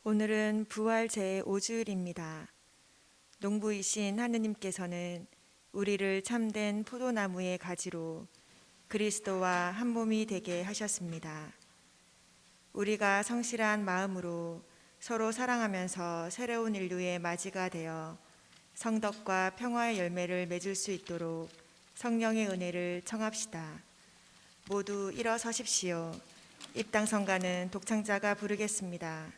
오늘은 부활 제5주일입니다. 농부이신 하느님께서는 우리를 참된 포도나무의 가지로 그리스도와 한 몸이 되게 하셨습니다. 우리가 성실한 마음으로 서로 사랑하면서 새로운 인류의 맞이가 되어 성덕과 평화의 열매를 맺을 수 있도록 성령의 은혜를 청합시다. 모두 일어서십시오. 입당성가는 독창자가 부르겠습니다.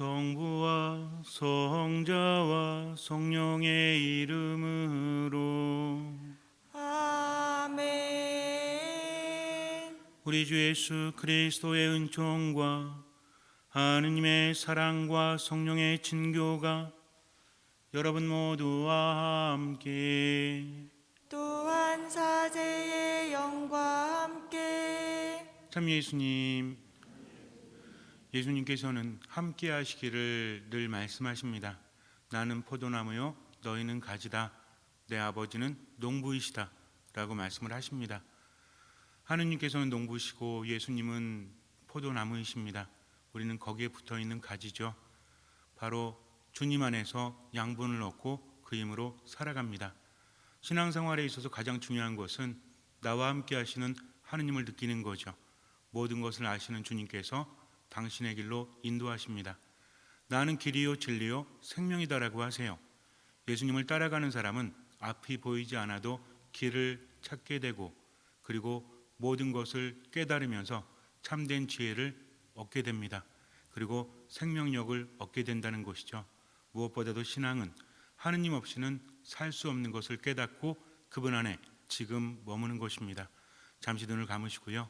성부와 성자와 성령의 이름으로 아멘. 우리 주 예수 그리스도의 은총과 하느님의 사랑과 성령의 친교가 여러분 모두와 함께 또한 사제의 영과 함께 참 예수님께서는 함께 하시기를 늘 말씀하십니다. 나는 포도나무요 너희는 가지다. 내 아버지는 농부이시다 라고 말씀을 하십니다. 하느님께서는 농부시고 예수님은 포도나무이십니다. 우리는 거기에 붙어있는 가지죠. 바로 주님 안에서 양분을 얻고 그 힘으로 살아갑니다. 신앙생활에 있어서 가장 중요한 것은 나와 함께 하시는 하느님을 느끼는 거죠. 모든 것을 아시는 주님께서 당신의 길로 인도하십니다. 나는 길이요 진리요 생명이다라고 하세요. 예수님을 따라가는 사람은 앞이 보이지 않아도 길을 찾게 되고 그리고 모든 것을 깨달으면서 참된 지혜를 얻게 됩니다. 그리고 생명력을 얻게 된다는 것이죠. 무엇보다도 신앙은 하느님 없이는 살 수 없는 것을 깨닫고 그분 안에 지금 머무는 것입니다. 잠시 눈을 감으시고요.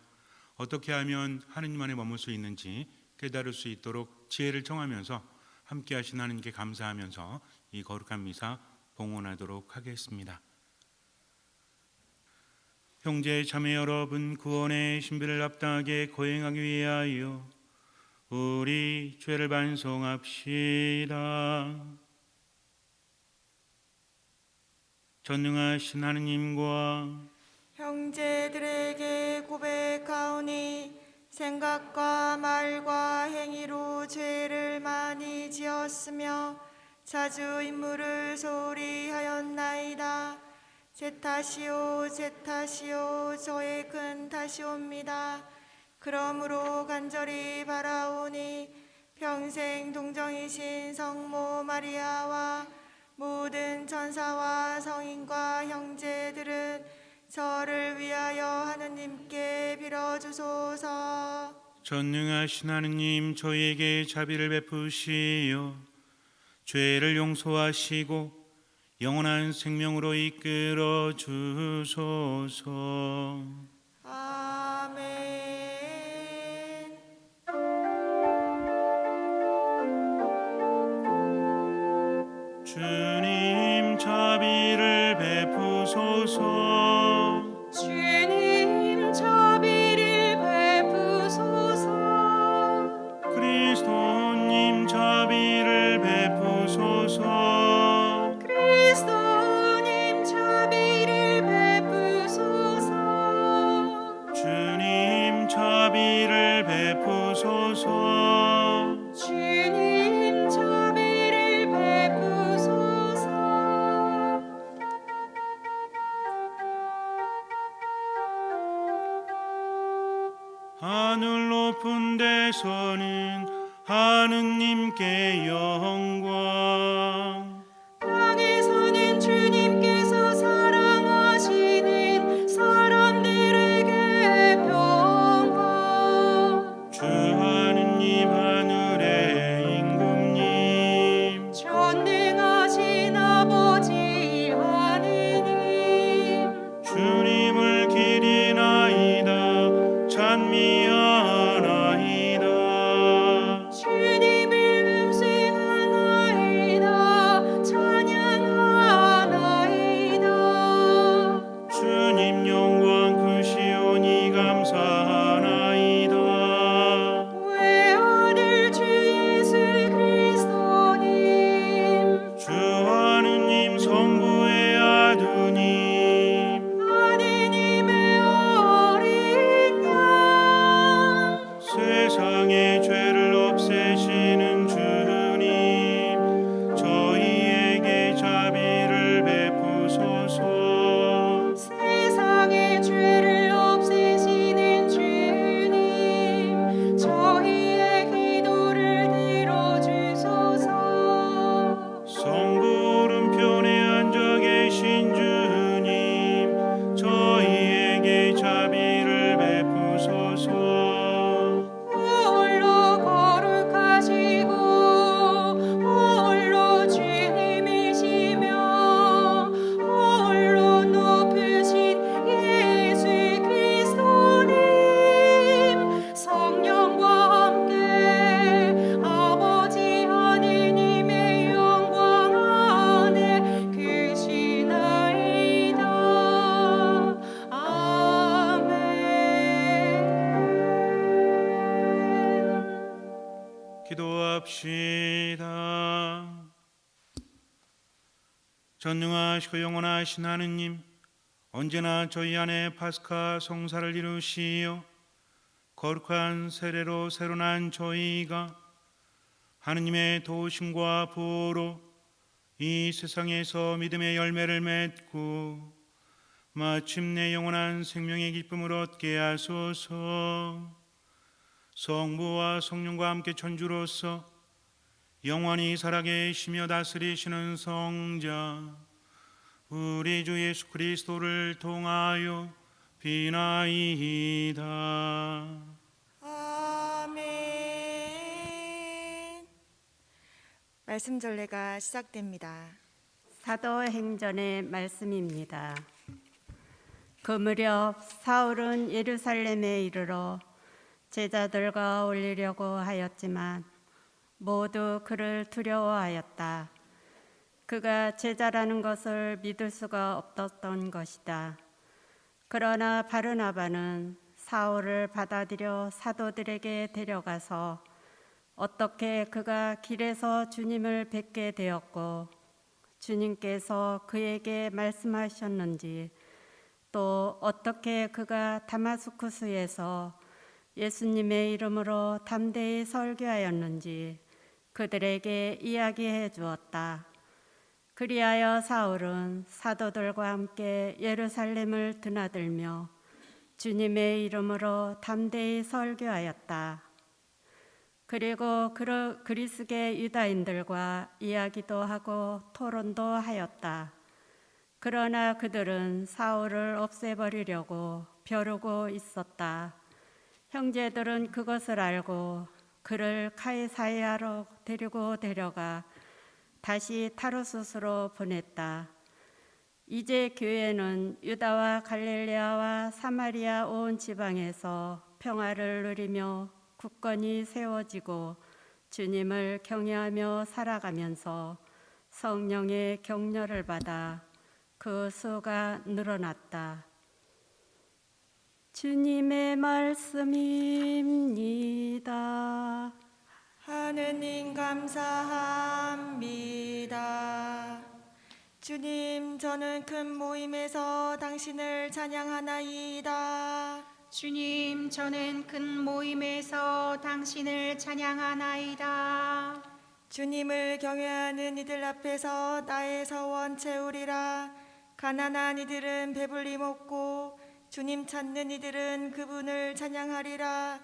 어떻게 하면 하느님 안에 머물 수 있는지 깨달을 수 있도록 지혜를 청하면서 함께 하신 하느님께 감사하면서 이 거룩한 미사 봉헌하도록 하겠습니다. 형제 자매 여러분, 구원의 신비를 합당하게 거행하기 위하여 우리 죄를 반성합시다. 전능하신 하느님과 형제들에게 고백하오니 생각과 말과 행위로 죄를 많이 지었으며 자주 임무를 소홀히 하였나이다. 제 탓이요 제 탓이요 저의 큰 탓이옵니다. 그러므로 간절히 바라오니 평생 동정이신 성모 마리아와 모든 천사와 성인과 형제들은 저를 위하여 하느님께 빌어주소서. 전능하신 하느님, 저희에게 자비를 베푸시어 죄를 용서하시고 영원한 생명으로 이끌어 주소서. 아멘. 주님, 자비를 베푸소서. 주님 자비를 베푸소서. 그리스도님, 자비를 베푸소서. 그리스도님 자비를 베푸소서. 주님, 자비를 베푸소서. 주님 자비를 베푸소서. 하늘 높은 데서는 하느님께 영광, 땅에서는 주님께서 사랑하시는 사람들에게 평화. 주 하느님, 하늘의 임금님, 전능하신 아버지 하느님, 주님을 기리나이다, 찬미하나이다. 주님을 음승하나이다, 찬양하나이다. 주님 영광 크시오니 감사하나이다. 외아들 주 예수 그리스도님, 주 하느님, 성부의 아드님, 하느님의 어린 양, 세상의 죄를 없애시는 주님, 저희에게 자비를 베푸소서. 세상의 죄를 없애시는 주님, 저희의 기도를 들어주소서. 성부 오른편에 앉아 계신 주님, 저희에게 자비를 베푸소서. 홀로 거룩하시고 홀로 주님이시며 홀로 높으신 예수 그리스도님, 성령과 함께 아버지 하느님의 영광 안에 계시나이다. 아멘. 기도합시다. 전능하시고 영원하신 하느님, 언제나 저희 안에 파스카 성사를 이루시어 거룩한 세례로 새로 난 저희가 하느님의 도우심과 보호로 이 세상에서 믿음의 열매를 맺고 마침내 영원한 생명의 기쁨을 얻게 하소서. 성부와 성령과 함께 천주로서 영원히 살아계시며 다스리시는 성자 우리 주 예수 그리스도를 통하여 비나이다. 아멘. 말씀 전례가 시작됩니다. 사도행전의 말씀입니다. 그 무렵 사울은 예루살렘에 이르러 제자들과 올리려고 하였지만 모두 그를 두려워하였다. 그가 제자라는 것을 믿을 수가 없었던 것이다. 그러나 바르나바는 사울을 받아들여 사도들에게 데려가서 어떻게 그가 길에서 주님을 뵙게 되었고 주님께서 그에게 말씀하셨는지, 또 어떻게 그가 다마스쿠스에서 예수님의 이름으로 담대히 설교하였는지 그들에게 이야기해 주었다. 그리하여 사울은 사도들과 함께 예루살렘을 드나들며 주님의 이름으로 담대히 설교하였다. 그리고 그리스계 유다인들과 이야기도 하고 토론도 하였다. 그러나 그들은 사울을 없애버리려고 벼르고 있었다. 형제들은 그것을 알고 그를 카이사랴로 데리고 데려가 다시 타르수스로 보냈다. 이제 교회는 유다와 갈릴레아와 사마리아 온 지방에서 평화를 누리며 굳건히 세워지고 주님을 경외하며 살아가면서 성령의 격려를 받아 그 수가 늘어났다. 주님의 말씀입니다. 하느님 감사합니다. 주님, 저는 큰 모임에서 당신을 찬양하나이다. 주님, 저는 큰 모임에서 당신을 찬양하나이다. 주님을 경외하는 이들 앞에서 나의 서원 채우리라. 가난한 이들은 배불리 먹고 주님 찾는 이들은 그분을 찬양하리라.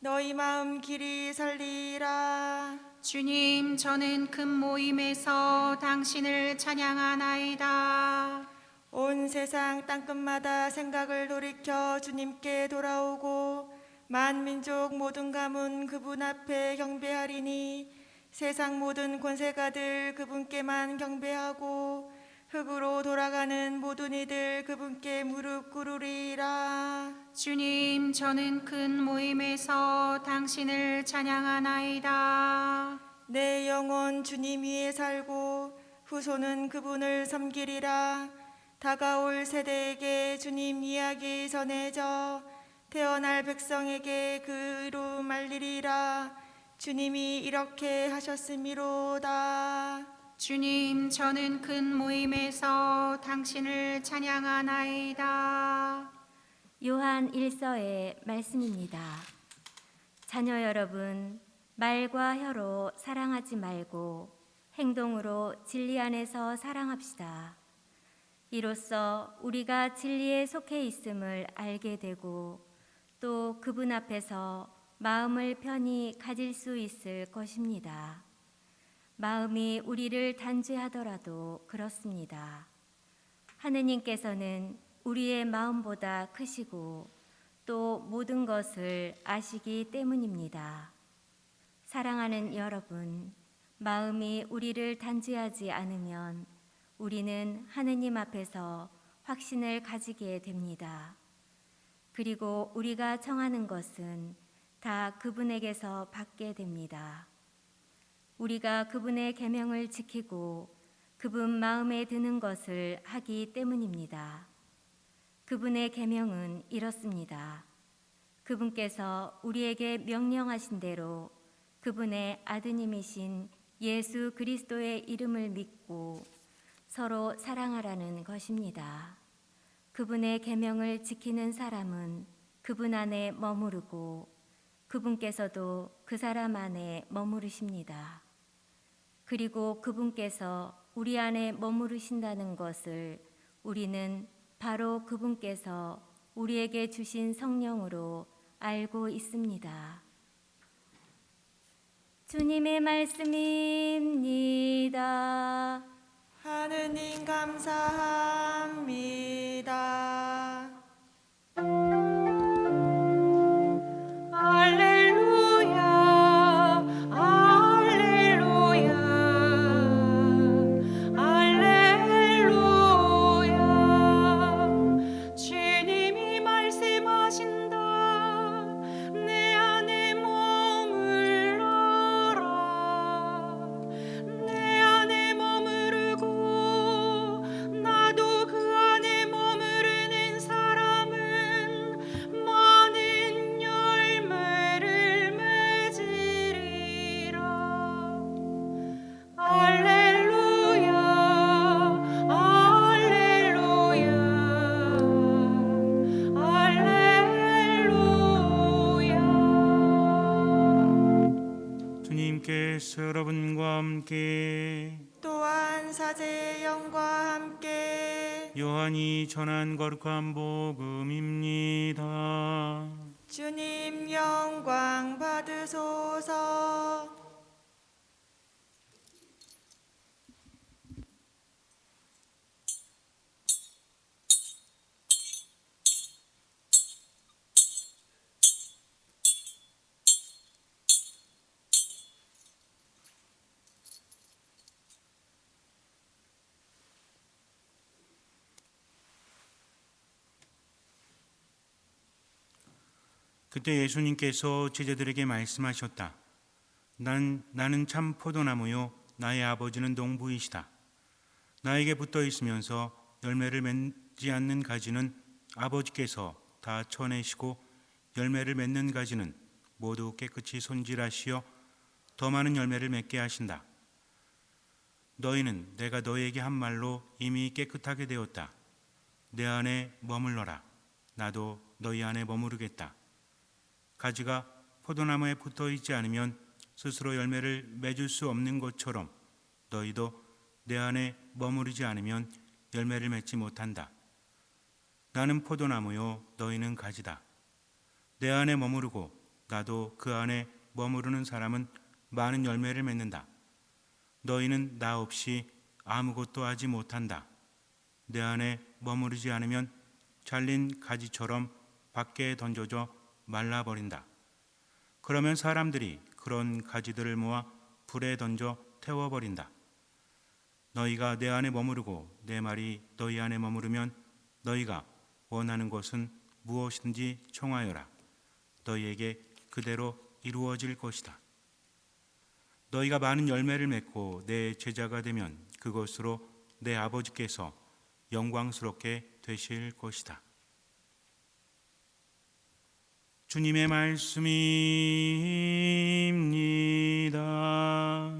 너희 마음 길이 설리라. 주님, 저는 큰 모임에서 당신을 찬양하나이다. 온 세상 땅끝마다 생각을 돌이켜 주님께 돌아오고 만민족 모든 가문 그분 앞에 경배하리니 세상 모든 권세가들 그분께만 경배하고 흙으로 돌아가는 모든 이들 그분께 무릎 꿇으리라. 주님, 저는 큰 모임에서 당신을 찬양하나이다. 내 영혼 주님 위에 살고 후손은 그분을 섬기리라. 다가올 세대에게 주님 이야기 전해져 태어날 백성에게 그 의로 말리리라. 주님이 이렇게 하셨음이로다. 주님, 저는 큰 모임에서 당신을 찬양하나이다. 요한 1서의 말씀입니다. 자녀 여러분, 말과 혀로 사랑하지 말고 행동으로 진리 안에서 사랑합시다. 이로써 우리가 진리에 속해 있음을 알게 되고 또 그분 앞에서 마음을 편히 가질 수 있을 것입니다. 마음이 우리를 단죄하더라도 그렇습니다. 하느님께서는 우리의 마음보다 크시고 또 모든 것을 아시기 때문입니다. 사랑하는 여러분, 마음이 우리를 단죄하지 않으면 우리는 하느님 앞에서 확신을 가지게 됩니다. 그리고 우리가 청하는 것은 다 그분에게서 받게 됩니다. 우리가 그분의 계명을 지키고 그분 마음에 드는 것을 하기 때문입니다. 그분의 계명은 이렇습니다. 그분께서 우리에게 명령하신 대로 그분의 아드님이신 예수 그리스도의 이름을 믿고 서로 사랑하라는 것입니다. 그분의 계명을 지키는 사람은 그분 안에 머무르고 그분께서도 그 사람 안에 머무르십니다. 그리고 그분께서 우리 안에 머무르신다는 것을 우리는 바로 그분께서 우리에게 주신 성령으로 알고 있습니다. 주님의 말씀입니다. 하느님 감사합니다. 할렐루야, 할렐루야, 할렐루야. 주님이 말씀하신다. 내 안에 머물러라. 내 안에 머무르고 나도 그 안에 머무르는 사람은 많은 열매를 맺으리라. 할렐루야, 할렐루야, 할렐루야. 주님께서 여러분과 함께 또한 사제의 영과 함께 요한이 전한 거룩한 복음입니다. 주님 영광 받으소서. 그때 예수님께서 제자들에게 말씀하셨다. 나는 참 포도나무요 나의 아버지는 농부이시다. 나에게 붙어 있으면서 열매를 맺지 않는 가지는 아버지께서 다 쳐내시고 열매를 맺는 가지는 모두 깨끗이 손질하시어 더 많은 열매를 맺게 하신다. 너희는 내가 너희에게 한 말로 이미 깨끗하게 되었다. 내 안에 머물러라. 나도 너희 안에 머무르겠다. 가지가 포도나무에 붙어 있지 않으면 스스로 열매를 맺을 수 없는 것처럼 너희도 내 안에 머무르지 않으면 열매를 맺지 못한다. 나는 포도나무요 너희는 가지다. 내 안에 머무르고 나도 그 안에 머무르는 사람은 많은 열매를 맺는다. 너희는 나 없이 아무것도 하지 못한다. 내 안에 머무르지 않으면 잘린 가지처럼 밖에 던져져 말라버린다. 그러면 사람들이 그런 가지들을 모아 불에 던져 태워버린다. 너희가 내 안에 머무르고 내 말이 너희 안에 머무르면 너희가 원하는 것은 무엇이든지 청하여라. 너희에게 그대로 이루어질 것이다. 너희가 많은 열매를 맺고 내 제자가 되면 그것으로 내 아버지께서 영광스럽게 되실 것이다. 주님의 말씀입니다.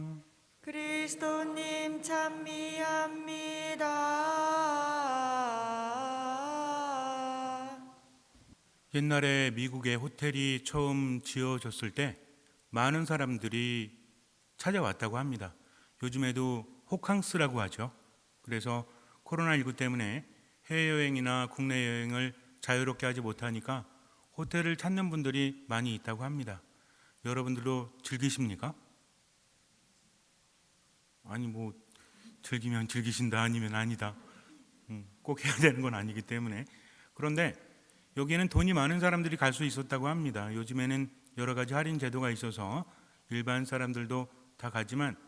그리스도님 찬미합니다. 옛날에 미국에 호텔이 처음 지어졌을 때 많은 사람들이 찾아왔다고 합니다. 요즘에도 호캉스라고 하죠. 그래서 코로나19 때문에 해외여행이나 국내 여행을 자유롭게 하지 못하니까 호텔을 찾는 분들이 많이 있다고 합니다. 여러분들도 즐기십니까? 아니 뭐 즐기면 즐기신다 아니면 아니다. 꼭 해야 되는 건 아니기 때문에. 그런데 여기에는 돈이 많은 사람들이 갈 수 있었다고 합니다. 요즘에는 여러 가지 할인 제도가 있어서 일반 사람들도 다 가지만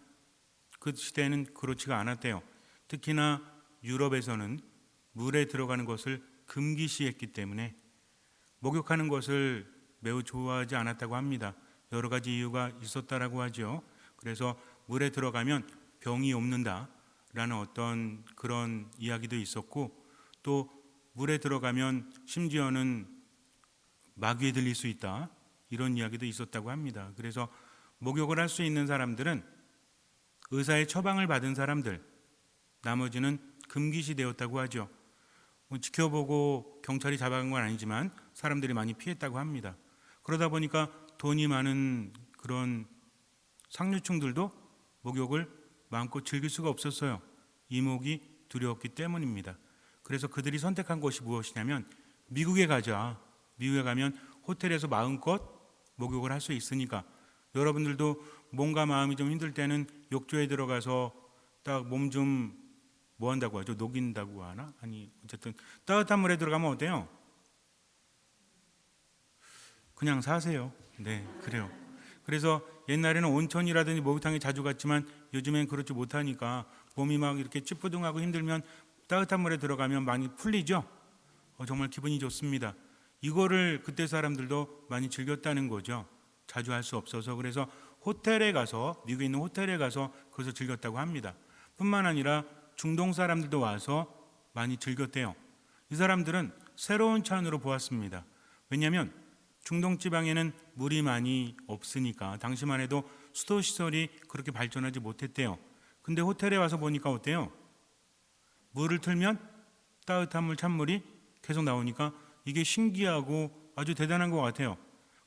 그 시대에는 그렇지가 않았대요. 특히나 유럽에서는 물에 들어가는 것을 금기시했기 때문에 목욕하는 것을 매우 좋아하지 않았다고 합니다. 여러 가지 이유가 있었다라고 하죠. 그래서 물에 들어가면 병이 옮는다라는 어떤 그런 이야기도 있었고, 또 물에 들어가면 심지어는 마귀에 들릴 수 있다, 이런 이야기도 있었다고 합니다. 그래서 목욕을 할 수 있는 사람들은 의사의 처방을 받은 사람들, 나머지는 금기시 되었다고 하죠. 지켜보고 경찰이 잡아간 건 아니지만 사람들이 많이 피했다고 합니다. 그러다 보니까 돈이 많은 그런 상류층들도 목욕을 마음껏 즐길 수가 없었어요. 이목이 두려웠기 때문입니다. 그래서 그들이 선택한 곳이 무엇이냐면 미국에 가자. 미국에 가면 호텔에서 마음껏 목욕을 할 수 있으니까. 여러분들도 뭔가 마음이 좀 힘들 때는 욕조에 들어가서 딱 몸 좀 뭐 한다고 하죠? 녹인다고 하나? 아니 어쨌든 따뜻한 물에 들어가면 어때요? 그냥 사세요. 네, 그래요. 그래서 옛날에는 온천이라든지 목욕탕에 자주 갔지만 요즘엔 그렇지 못하니까 몸이 막 이렇게 찌뿌둥하고 힘들면 따뜻한 물에 들어가면 많이 풀리죠. 정말 기분이 좋습니다. 이거를 그때 사람들도 많이 즐겼다는 거죠. 자주 할 수 없어서. 그래서 호텔에 가서, 미국에 있는 호텔에 가서 그것을 즐겼다고 합니다. 뿐만 아니라 중동 사람들도 와서 많이 즐겼대요. 이 사람들은 새로운 차원으로 보았습니다. 왜냐하면 중동 지방에는 물이 많이 없으니까 당시만 해도 수도 시설이 그렇게 발전하지 못했대요. 근데 호텔에 와서 보니까 어때요? 물을 틀면 따뜻한 물, 찬물이 계속 나오니까 이게 신기하고 아주 대단한 것 같아요.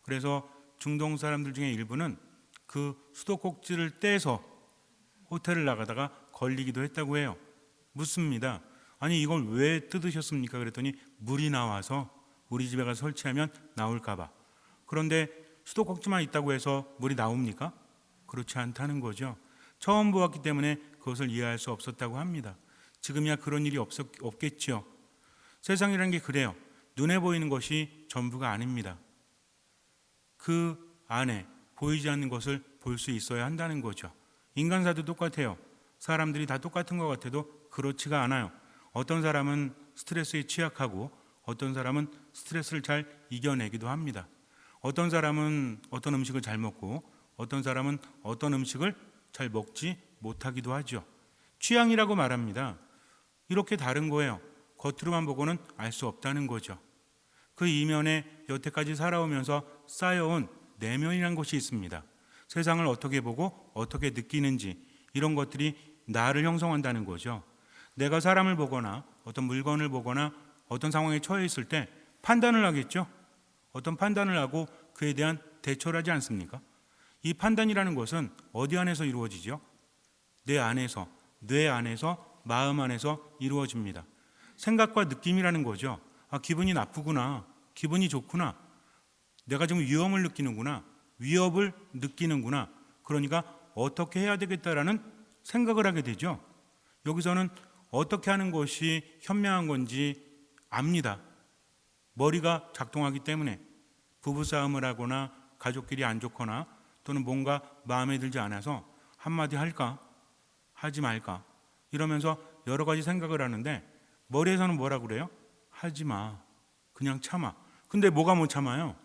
그래서 중동 사람들 중에 일부는 그 수도꼭지를 떼서 호텔을 나가다가 걸리기도 했다고 해요. 묻습니다. 아니 이걸 왜 뜯으셨습니까? 그랬더니 물이 나와서 우리 집에 가서 설치하면 나올까 봐. 그런데 수도꼭지만 있다고 해서 물이 나옵니까? 그렇지 않다는 거죠. 처음 보았기 때문에 그것을 이해할 수 없었다고 합니다. 지금이야 그런 일이 없겠지요. 세상이라는 게 그래요. 눈에 보이는 것이 전부가 아닙니다. 그 안에 보이지 않는 것을 볼 수 있어야 한다는 거죠. 인간사도 똑같아요. 사람들이 다 똑같은 것 같아도 그렇지가 않아요. 어떤 사람은 스트레스에 취약하고 어떤 사람은 스트레스를 잘 이겨내기도 합니다. 어떤 사람은 어떤 음식을 잘 먹고 어떤 사람은 어떤 음식을 잘 먹지 못하기도 하죠. 취향이라고 말합니다. 이렇게 다른 거예요. 겉으로만 보고는 알 수 없다는 거죠. 그 이면에 여태까지 살아오면서 쌓여온 내면이라는 것이 있습니다. 세상을 어떻게 보고 어떻게 느끼는지 이런 것들이 나를 형성한다는 거죠. 내가 사람을 보거나 어떤 물건을 보거나 어떤 상황에 처해 있을 때 판단을 하겠죠. 어떤 판단을 하고 그에 대한 대처를 하지 않습니까? 이 판단이라는 것은 어디 안에서 이루어지죠? 내 안에서, 뇌 안에서, 마음 안에서 이루어집니다. 생각과 느낌이라는 거죠. 아, 기분이 나쁘구나, 기분이 좋구나, 내가 지금 위험을 느끼는구나, 위협을 느끼는구나. 그러니까 어떻게 해야 되겠다라는 생각을 하게 되죠. 여기서는 어떻게 하는 것이 현명한 건지 압니다. 머리가 작동하기 때문에 부부싸움을 하거나 가족끼리 안 좋거나 또는 뭔가 마음에 들지 않아서 한마디 할까 하지 말까 이러면서 여러 가지 생각을 하는데 머리에서는 뭐라 그래요? 하지 마, 그냥 참아. 근데 뭐가 못 참아요?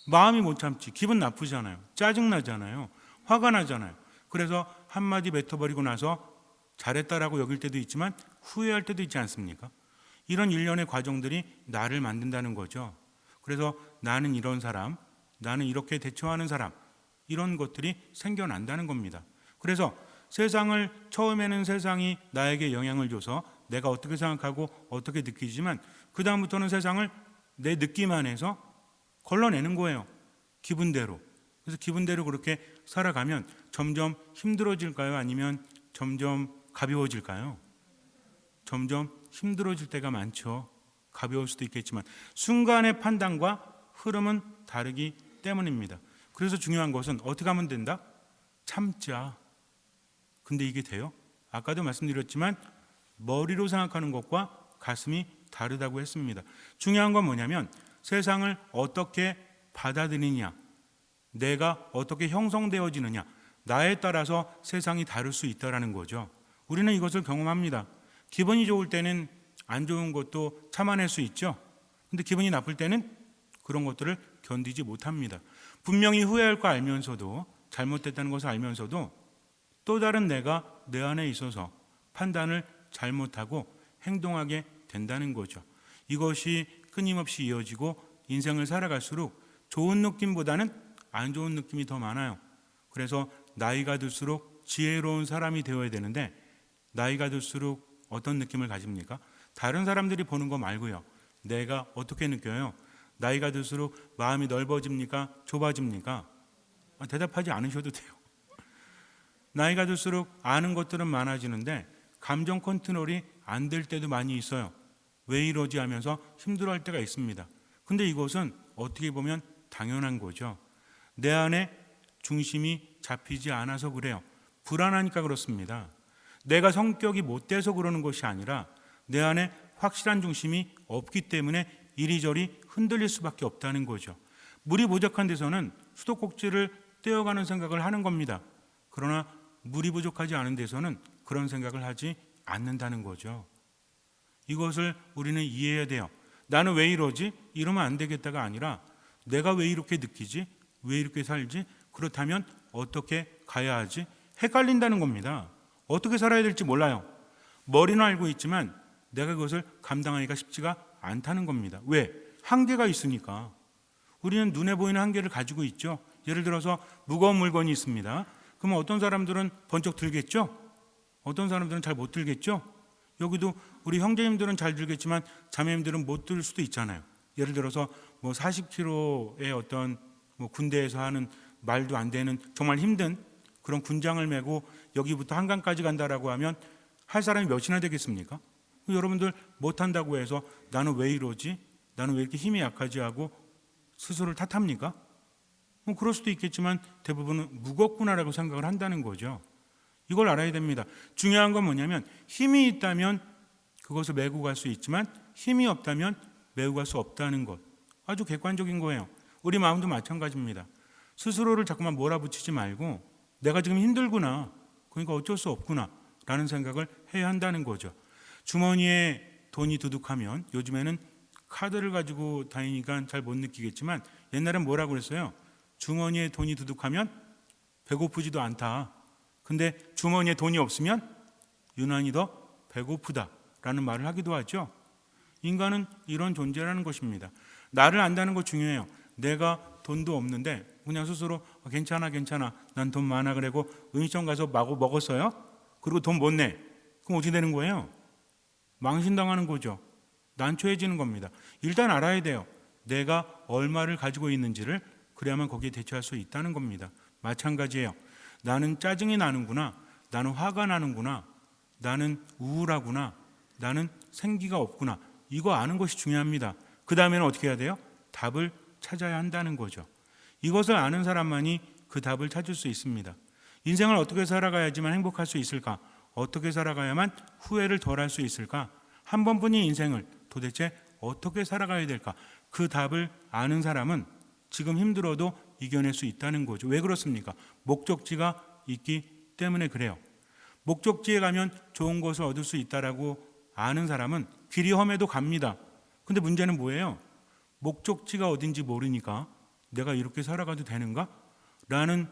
마음이 못 참지. 기분 나쁘잖아요. 짜증나잖아요. 화가 나잖아요. 그래서 한마디 뱉어버리고 나서 잘했다라고 여길 때도 있지만 후회할 때도 있지 않습니까? 이런 일련의 과정들이 나를 만든다는 거죠. 그래서 나는 이런 사람, 나는 이렇게 대처하는 사람, 이런 것들이 생겨난다는 겁니다. 그래서 세상을 처음에는 세상이 나에게 영향을 줘서 내가 어떻게 생각하고 어떻게 느끼지만 그 다음부터는 세상을 내 느낌 안에서 걸러내는 거예요. 기분대로. 그래서 기분대로 그렇게 살아가면 점점 힘들어질까요? 아니면 점점 가벼워질까요? 점점 힘들어질 때가 많죠. 가벼울 수도 있겠지만 순간의 판단과 흐름은 다르기 때문입니다. 그래서 중요한 것은 어떻게 하면 된다? 참자. 근데 이게 돼요? 아까도 말씀드렸지만 머리로 생각하는 것과 가슴이 다르다고 했습니다. 중요한 건 뭐냐면 세상을 어떻게 받아들이느냐, 내가 어떻게 형성되어지느냐, 나에 따라서 세상이 다를 수 있다는 거죠. 우리는 이것을 경험합니다. 기분이 좋을 때는 안 좋은 것도 참아낼 수 있죠. 근데 기분이 나쁠 때는 그런 것들을 견디지 못합니다. 분명히 후회할 거 알면서도, 잘못됐다는 것을 알면서도 또 다른 내가 내 안에 있어서 판단을 잘못하고 행동하게 된다는 거죠. 이것이 끊임없이 이어지고 인생을 살아갈수록 좋은 느낌보다는 안 좋은 느낌이 더 많아요. 그래서 나이가 들수록 지혜로운 사람이 되어야 되는데 나이가 들수록 어떤 느낌을 가집니까? 다른 사람들이 보는 거 말고요. 내가 어떻게 느껴요? 나이가 들수록 마음이 넓어집니까? 좁아집니까? 대답하지 않으셔도 돼요. 나이가 들수록 아는 것들은 많아지는데 감정 컨트롤이 안 될 때도 많이 있어요. 왜 이러지 하면서 힘들어할 때가 있습니다. 근데 이것은 어떻게 보면 당연한 거죠. 내 안에 중심이 잡히지 않아서 그래요. 불안하니까 그렇습니다. 내가 성격이 못돼서 그러는 것이 아니라 내 안에 확실한 중심이 없기 때문에 이리저리 흔들릴 수밖에 없다는 거죠. 물이 부족한 데서는 수도꼭지를 떼어가는 생각을 하는 겁니다. 그러나 물이 부족하지 않은 데서는 그런 생각을 하지 않는다는 거죠. 이것을 우리는 이해해야 돼요. 나는 왜 이러지? 이러면 안 되겠다가 아니라 내가 왜 이렇게 느끼지? 왜 이렇게 살지? 그렇다면 어떻게 가야 하지? 헷갈린다는 겁니다. 어떻게 살아야 될지 몰라요. 머리는 알고 있지만 내가 그것을 감당하기가 쉽지가 않다는 겁니다. 왜? 한계가 있으니까. 우리는 눈에 보이는 한계를 가지고 있죠. 예를 들어서 무거운 물건이 있습니다. 그러면 어떤 사람들은 번쩍 들겠죠? 어떤 사람들은 잘 못 들겠죠? 여기도 우리 형제님들은 잘 들겠지만 자매님들은 못 들 수도 있잖아요. 예를 들어서 40kg의 어떤 군대에서 하는 말도 안 되는 정말 힘든 그런 군장을 메고 여기부터 한강까지 간다라고 하면 할 사람이 몇이나 되겠습니까? 여러분들 못한다고 해서 나는 왜 이러지? 나는 왜 이렇게 힘이 약하지 하고 스스로를 탓합니까? 그럴 수도 있겠지만 대부분은 무겁구나라고 생각을 한다는 거죠. 이걸 알아야 됩니다. 중요한 건 뭐냐면 힘이 있다면 그것을 메고 갈 수 있지만 힘이 없다면 메고 갈 수 없다는 것. 아주 객관적인 거예요. 우리 마음도 마찬가지입니다. 스스로를 자꾸만 몰아붙이지 말고 내가 지금 힘들구나. 그러니까 어쩔 수 없구나 라는 생각을 해야 한다는 거죠. 주머니에 돈이 두둑하면 요즘에는 카드를 가지고 다니니까 잘 못 느끼겠지만 옛날엔 뭐라고 그랬어요? 주머니에 돈이 두둑하면 배고프지도 않다. 근데 주머니에 돈이 없으면 유난히 더 배고프다라는 말을 하기도 하죠. 인간은 이런 존재라는 것입니다. 나를 안다는 거 중요해요. 내가 돈도 없는데 그냥 스스로 괜찮아 난 돈 많아 그러고 음식점 가서 마구 먹었어요. 그리고 돈 못 내. 그럼 어떻게 되는 거예요? 망신당하는 거죠. 난처해지는 겁니다. 일단 알아야 돼요. 내가 얼마를 가지고 있는지를. 그래야만 거기에 대처할 수 있다는 겁니다. 마찬가지예요. 나는 짜증이 나는구나. 나는 화가 나는구나. 나는 우울하구나. 나는 생기가 없구나. 이거 아는 것이 중요합니다. 그 다음에는 어떻게 해야 돼요? 답을 찾아야 한다는 거죠. 이것을 아는 사람만이 그 답을 찾을 수 있습니다. 인생을 어떻게 살아가야지만 행복할 수 있을까? 어떻게 살아가야만 후회를 덜 할 수 있을까? 한 번뿐인 인생을 도대체 어떻게 살아가야 될까? 그 답을 아는 사람은 지금 힘들어도 이겨낼 수 있다는 거죠. 왜 그렇습니까? 목적지가 있기 때문에 그래요. 목적지에 가면 좋은 것을 얻을 수 있다라고 아는 사람은 길이 험해도 갑니다. 근데 문제는 뭐예요? 목적지가 어딘지 모르니까 내가 이렇게 살아가도 되는가? 라는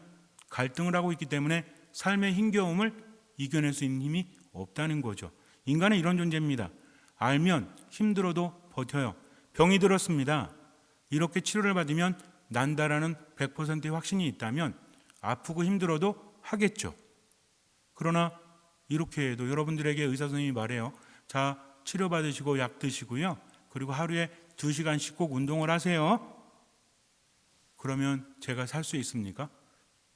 갈등을 하고 있기 때문에 삶의 힘겨움을 이겨낼 수 있는 힘이 없다는 거죠. 인간은 이런 존재입니다. 알면 힘들어도 버텨요. 병이 들었습니다. 이렇게 치료를 받으면 난다라는 100%의 확신이 있다면 아프고 힘들어도 하겠죠. 그러나 이렇게 해도 여러분들에게 의사 선생님이 말해요. 자, 치료받으시고 약 드시고요. 그리고 하루에 2시간씩 꼭 운동을 하세요. 그러면 제가 살 수 있습니까?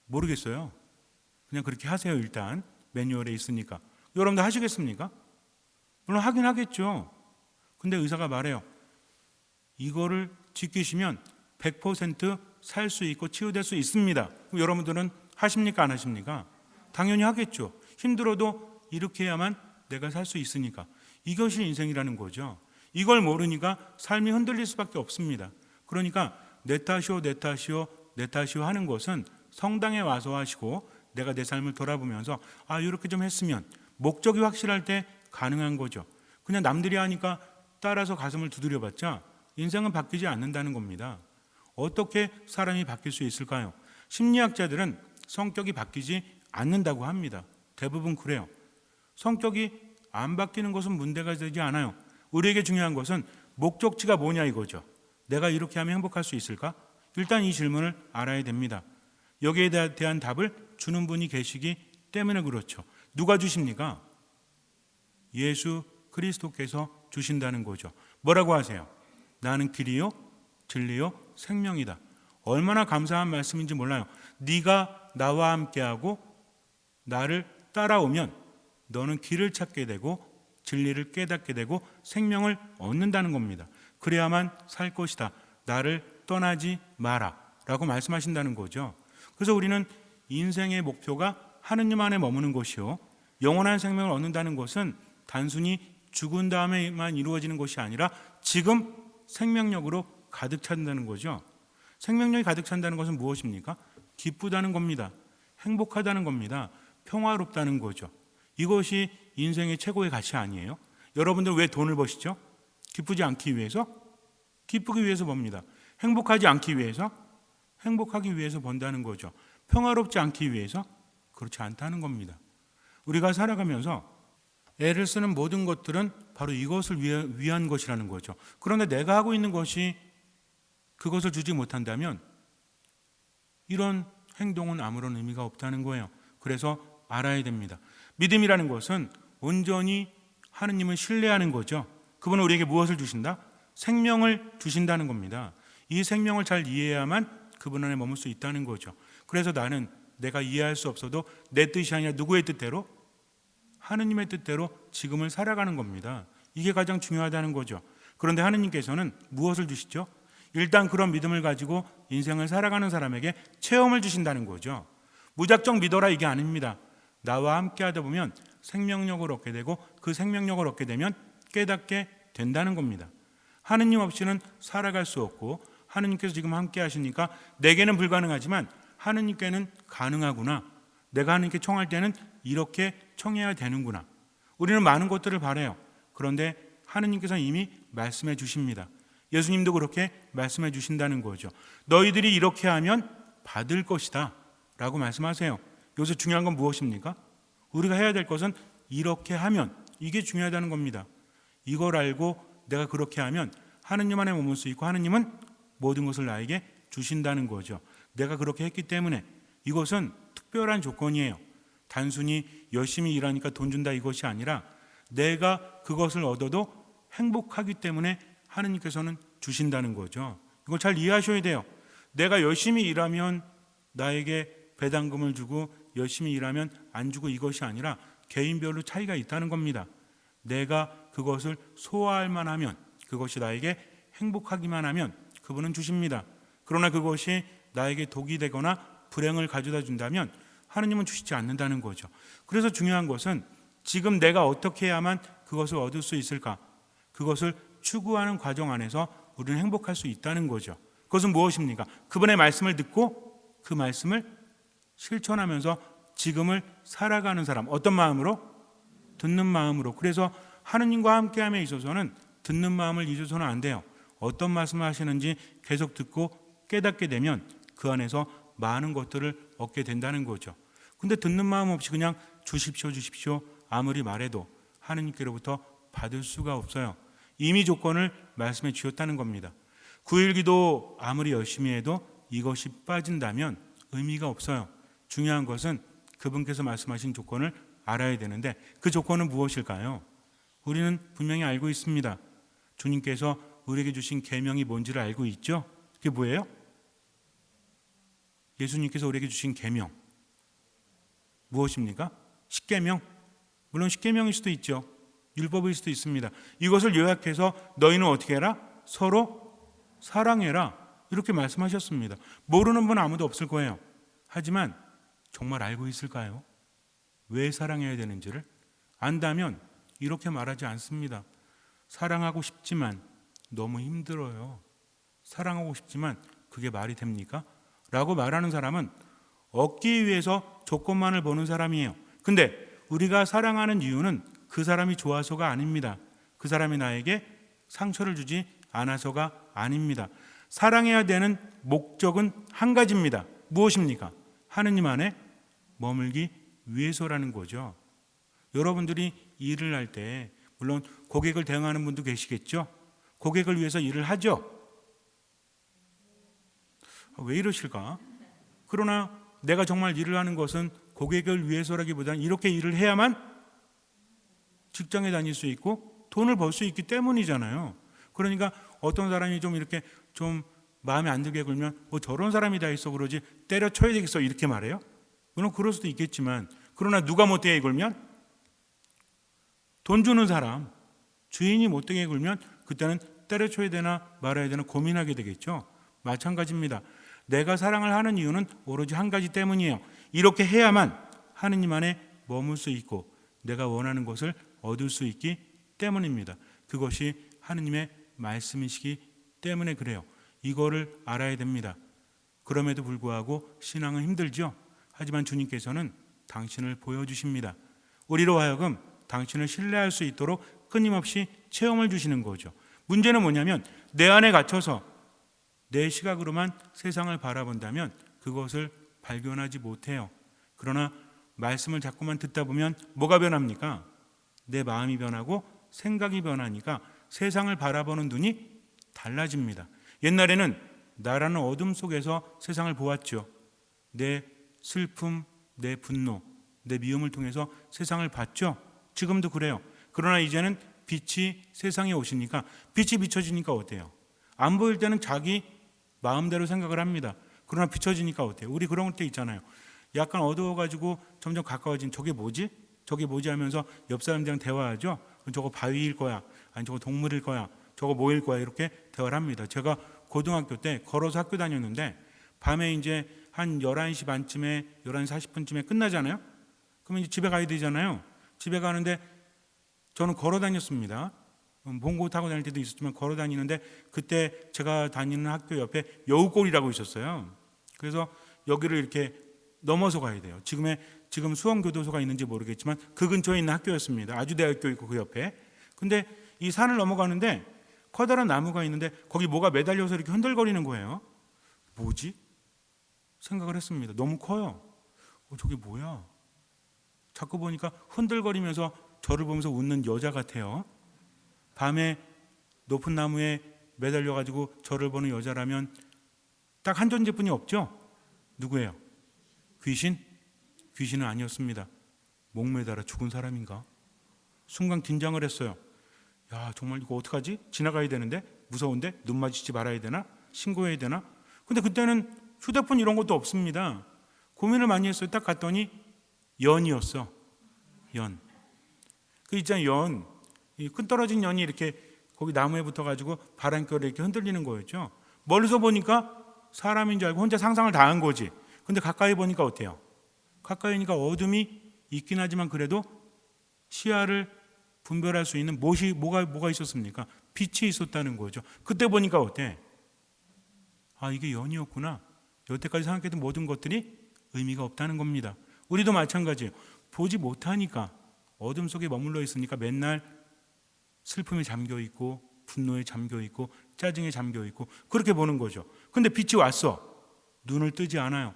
모르겠어요. 그냥 그렇게 하세요. 일단 매뉴얼에 있으니까. 여러분들 하시겠습니까? 물론 하긴 하겠죠. 근데 의사가 말해요. 이거를 지키시면 100% 살 수 있고 치유될 수 있습니다. 그럼 여러분들은 하십니까? 안 하십니까? 당연히 하겠죠. 힘들어도 이렇게 해야만 내가 살 수 있으니까. 이것이 인생이라는 거죠. 이걸 모르니까 삶이 흔들릴 수밖에 없습니다. 그러니까 내 탓이오 내 탓이오 내 탓이오 하는 것은 성당에 와서 하시고 내가 내 삶을 돌아보면서 이렇게 좀 했으면 목적이 확실할 때 가능한 거죠. 그냥 남들이 하니까 따라서 가슴을 두드려봤자 인생은 바뀌지 않는다는 겁니다. 어떻게 사람이 바뀔 수 있을까요? 심리학자들은 성격이 바뀌지 않는다고 합니다. 대부분 그래요. 성격이 안 바뀌는 것은 문제가 되지 않아요. 우리에게 중요한 것은 목적지가 뭐냐 이거죠. 내가 이렇게 하면 행복할 수 있을까? 일단 이 질문을 알아야 됩니다. 여기에 대한 답을 주는 분이 계시기 때문에 그렇죠. 누가 주십니까? 예수 그리스도께서 주신다는 거죠. 뭐라고 하세요? 나는 길이요 진리요 생명이다. 얼마나 감사한 말씀인지 몰라요. 네가 나와 함께하고 나를 따라오면 너는 길을 찾게 되고 진리를 깨닫게 되고 생명을 얻는다는 겁니다. 그래야만 살 것이다. 나를 떠나지 마라 라고 말씀하신다는 거죠. 그래서 우리는 인생의 목표가 하느님 안에 머무는 것이요 영원한 생명을 얻는다는 것은 단순히 죽은 다음에만 이루어지는 것이 아니라 지금 생명력으로 가득 찬다는 거죠. 생명력이 가득 찬다는 것은 무엇입니까? 기쁘다는 겁니다. 행복하다는 겁니다. 평화롭다는 거죠. 이것이 인생의 최고의 가치 아니에요? 여러분들 왜 돈을 버시죠? 기쁘지 않기 위해서? 기쁘기 위해서 법니다. 행복하지 않기 위해서? 행복하기 위해서 번다는 거죠. 평화롭지 않기 위해서? 그렇지 않다는 겁니다. 우리가 살아가면서 애를 쓰는 모든 것들은 바로 이것을 위한 것이라는 거죠. 그런데 내가 하고 있는 것이 그것을 주지 못한다면 이런 행동은 아무런 의미가 없다는 거예요. 그래서 알아야 됩니다. 믿음이라는 것은 온전히 하느님을 신뢰하는 거죠. 그분은 우리에게 무엇을 주신다? 생명을 주신다는 겁니다. 이 생명을 잘 이해해야만 그분 안에 머물 수 있다는 거죠. 그래서 나는 내가 이해할 수 없어도 내 뜻이 아니라 누구의 뜻대로? 하느님의 뜻대로 지금을 살아가는 겁니다. 이게 가장 중요하다는 거죠. 그런데 하느님께서는 무엇을 주시죠? 일단 그런 믿음을 가지고 인생을 살아가는 사람에게 체험을 주신다는 거죠. 무작정 믿어라 이게 아닙니다. 나와 함께 하다 보면 생명력을 얻게 되고 그 생명력을 얻게 되면 깨닫게 된다는 겁니다. 하느님 없이는 살아갈 수 없고 하느님께서 지금 함께 하시니까 내게는 불가능하지만 하느님께는 가능하구나. 내가 하느님께 청할 때는 이렇게 청해야 되는구나. 우리는 많은 것들을 바라요. 그런데 하느님께서 이미 말씀해 주십니다. 예수님도 그렇게 말씀해 주신다는 거죠. 너희들이 이렇게 하면 받을 것이다 라고 말씀하세요. 여기서 중요한 건 무엇입니까? 우리가 해야 될 것은 이렇게 하면, 이게 중요하다는 겁니다. 이걸 알고 내가 그렇게 하면 하느님 안에 머물 수 있고 하느님은 모든 것을 나에게 주신다는 거죠. 내가 그렇게 했기 때문에 이것은 특별한 조건이에요. 단순히 열심히 일하니까 돈 준다 이것이 아니라 내가 그것을 얻어도 행복하기 때문에 하느님께서는 주신다는 거죠. 이걸 잘 이해하셔야 돼요. 내가 열심히 일하면 나에게 배당금을 주고 열심히 일하면 안 주고 이것이 아니라 개인별로 차이가 있다는 겁니다. 내가 그것을 소화할 만하면, 그것이 나에게 행복하기만 하면 그분은 주십니다. 그러나 그것이 나에게 독이 되거나 불행을 가져다 준다면 하느님은 주시지 않는다는 거죠. 그래서 중요한 것은 지금 내가 어떻게 해야만 그것을 얻을 수 있을까? 그것을 추구하는 과정 안에서 우리는 행복할 수 있다는 거죠. 그것은 무엇입니까? 그분의 말씀을 듣고 그 말씀을 실천하면서 지금을 살아가는 사람. 어떤 마음으로? 듣는 마음으로. 그래서 하느님과 함께함에 있어서는 듣는 마음을 잊어서는 안 돼요. 어떤 말씀을 하시는지 계속 듣고 깨닫게 되면 그 안에서 많은 것들을 얻게 된다는 거죠. 근데 듣는 마음 없이 그냥 주십시오 주십시오 아무리 말해도 하느님께로부터 받을 수가 없어요. 이미 조건을 말씀해 주셨다는 겁니다. 9일 기도 아무리 열심히 해도 이것이 빠진다면 의미가 없어요. 중요한 것은 그분께서 말씀하신 조건을 알아야 되는데 그 조건은 무엇일까요? 우리는 분명히 알고 있습니다. 주님께서 우리에게 주신 계명이 뭔지를 알고 있죠? 그게 뭐예요? 예수님께서 우리에게 주신 계명 무엇입니까? 십계명. 물론 십계명일 수도 있죠. 율법일 수도 있습니다. 이것을 요약해서 너희는 어떻게 해라? 서로 사랑해라. 이렇게 말씀하셨습니다. 모르는 분 아무도 없을 거예요. 하지만 정말 알고 있을까요? 왜 사랑해야 되는지를 안다면 이렇게 말하지 않습니다. 사랑하고 싶지만 너무 힘들어요. 사랑하고 싶지만 그게 말이 됩니까? 라고 말하는 사람은 얻기 위해서 조건만을 보는 사람이에요. 근데 우리가 사랑하는 이유는 그 사람이 좋아서가 아닙니다. 그 사람이 나에게 상처를 주지 않아서가 아닙니다. 사랑해야 되는 목적은 한 가지입니다. 무엇입니까? 하느님 안에 머물기 위해서라는 거죠. 여러분들이 일을 할 때 물론 고객을 대응하는 분도 계시겠죠. 고객을 위해서 일을 하죠. 왜 이러실까? 그러나 내가 정말 일을 하는 것은 고객을 위해서라기보다는 이렇게 일을 해야만 직장에 다닐 수 있고 돈을 벌 수 있기 때문이잖아요. 그러니까 어떤 사람이 좀 이렇게 좀 마음에 안 들게 굴면 뭐 저런 사람이 다 있어 그러지 때려쳐야 되겠어 이렇게 말해요. 물론 그럴 수도 있겠지만 그러나 누가 못되게 굴면 돈 주는 사람 주인이 못되게 굴면 그때는 때려쳐야 되나 말아야 되나 고민하게 되겠죠. 마찬가지입니다. 내가 사랑을 하는 이유는 오로지 한 가지 때문이에요. 이렇게 해야만 하느님 안에 머물 수 있고 내가 원하는 것을 얻을 수 있기 때문입니다. 그것이 하느님의 말씀이시기 때문에 그래요. 이거를 알아야 됩니다. 그럼에도 불구하고 신앙은 힘들죠. 하지만 주님께서는 당신을 보여주십니다. 우리로 하여금 당신을 신뢰할 수 있도록 끊임없이 체험을 주시는 거죠. 문제는 뭐냐면 내 안에 갇혀서 내 시각으로만 세상을 바라본다면 그것을 발견하지 못해요. 그러나 말씀을 자꾸만 듣다 보면 뭐가 변합니까? 내 마음이 변하고 생각이 변하니까 세상을 바라보는 눈이 달라집니다. 옛날에는 나라는 어둠 속에서 세상을 보았죠. 내 슬픔, 내 분노, 내 미움을 통해서 세상을 봤죠. 지금도 그래요. 그러나 이제는 빛이 세상에 오시니까 빛이 비춰지니까 어때요? 안 보일 때는 자기 마음대로 생각을 합니다. 그러나 비춰지니까 어때요? 우리 그런 때 있잖아요. 약간 어두워가지고 점점 가까워진 저게 뭐지? 저게 뭐지 하면서 옆 사람들이랑 대화하죠. 저거 바위일 거야. 아니 저거 동물일 거야. 저거 뭐일 거야. 이렇게 대화를 합니다. 제가 고등학교 때 걸어서 학교 다녔는데 밤에 이제 한 11시 반쯤에 11시 40분쯤에 끝나잖아요. 그러면 이제 집에 가야 되잖아요. 집에 가는데 저는 걸어 다녔습니다. 봉고 타고 다닐 때도 있었지만 걸어 다니는데 그때 제가 다니는 학교 옆에 여우골이라고 있었어요. 그래서 여기를 이렇게 넘어서 가야 돼요. 지금 수원교도소가 있는지 모르겠지만 그 근처에 있는 학교였습니다. 아주대학교 있고 그 옆에. 근데 이 산을 넘어가는데 커다란 나무가 있는데 거기 뭐가 매달려서 이렇게 흔들거리는 거예요. 뭐지? 생각을 했습니다. 너무 커요. 저게 뭐야? 자꾸 보니까 흔들거리면서 저를 보면서 웃는 여자 같아요. 밤에 높은 나무에 매달려가지고 저를 보는 여자라면 딱 한 존재뿐이 없죠? 누구예요? 귀신? 귀신은 아니었습니다. 목매달아 죽은 사람인가? 순간 긴장을 했어요. 야, 정말 이거 어떡하지? 지나가야 되는데? 무서운데? 눈 마주치지 말아야 되나? 신고해야 되나? 근데 그때는 휴대폰 이런 것도 없습니다. 고민을 많이 했어요. 딱 갔더니 연이었어. 연. 그 있잖아요. 연. 이 끈떨어진 연이 이렇게 거기 나무에 붙어가지고 바람결에 이렇게 흔들리는 거였죠. 멀리서 보니까 사람인 줄 알고 혼자 상상을 다 한 거지. 근데 가까이 보니까 어때요? 가까이니까 어둠이 있긴 하지만 그래도 시야를 분별할 수 있는 뭐가 있었습니까? 빛이 있었다는 거죠. 그때 보니까 어때? 아, 이게 연이었구나. 여태까지 생각했던 모든 것들이 의미가 없다는 겁니다. 우리도 마찬가지예요. 보지 못하니까 어둠 속에 머물러 있으니까 맨날 슬픔에 잠겨 있고 분노에 잠겨 있고 짜증에 잠겨 있고 그렇게 보는 거죠. 근데 빛이 왔어. 눈을 뜨지 않아요.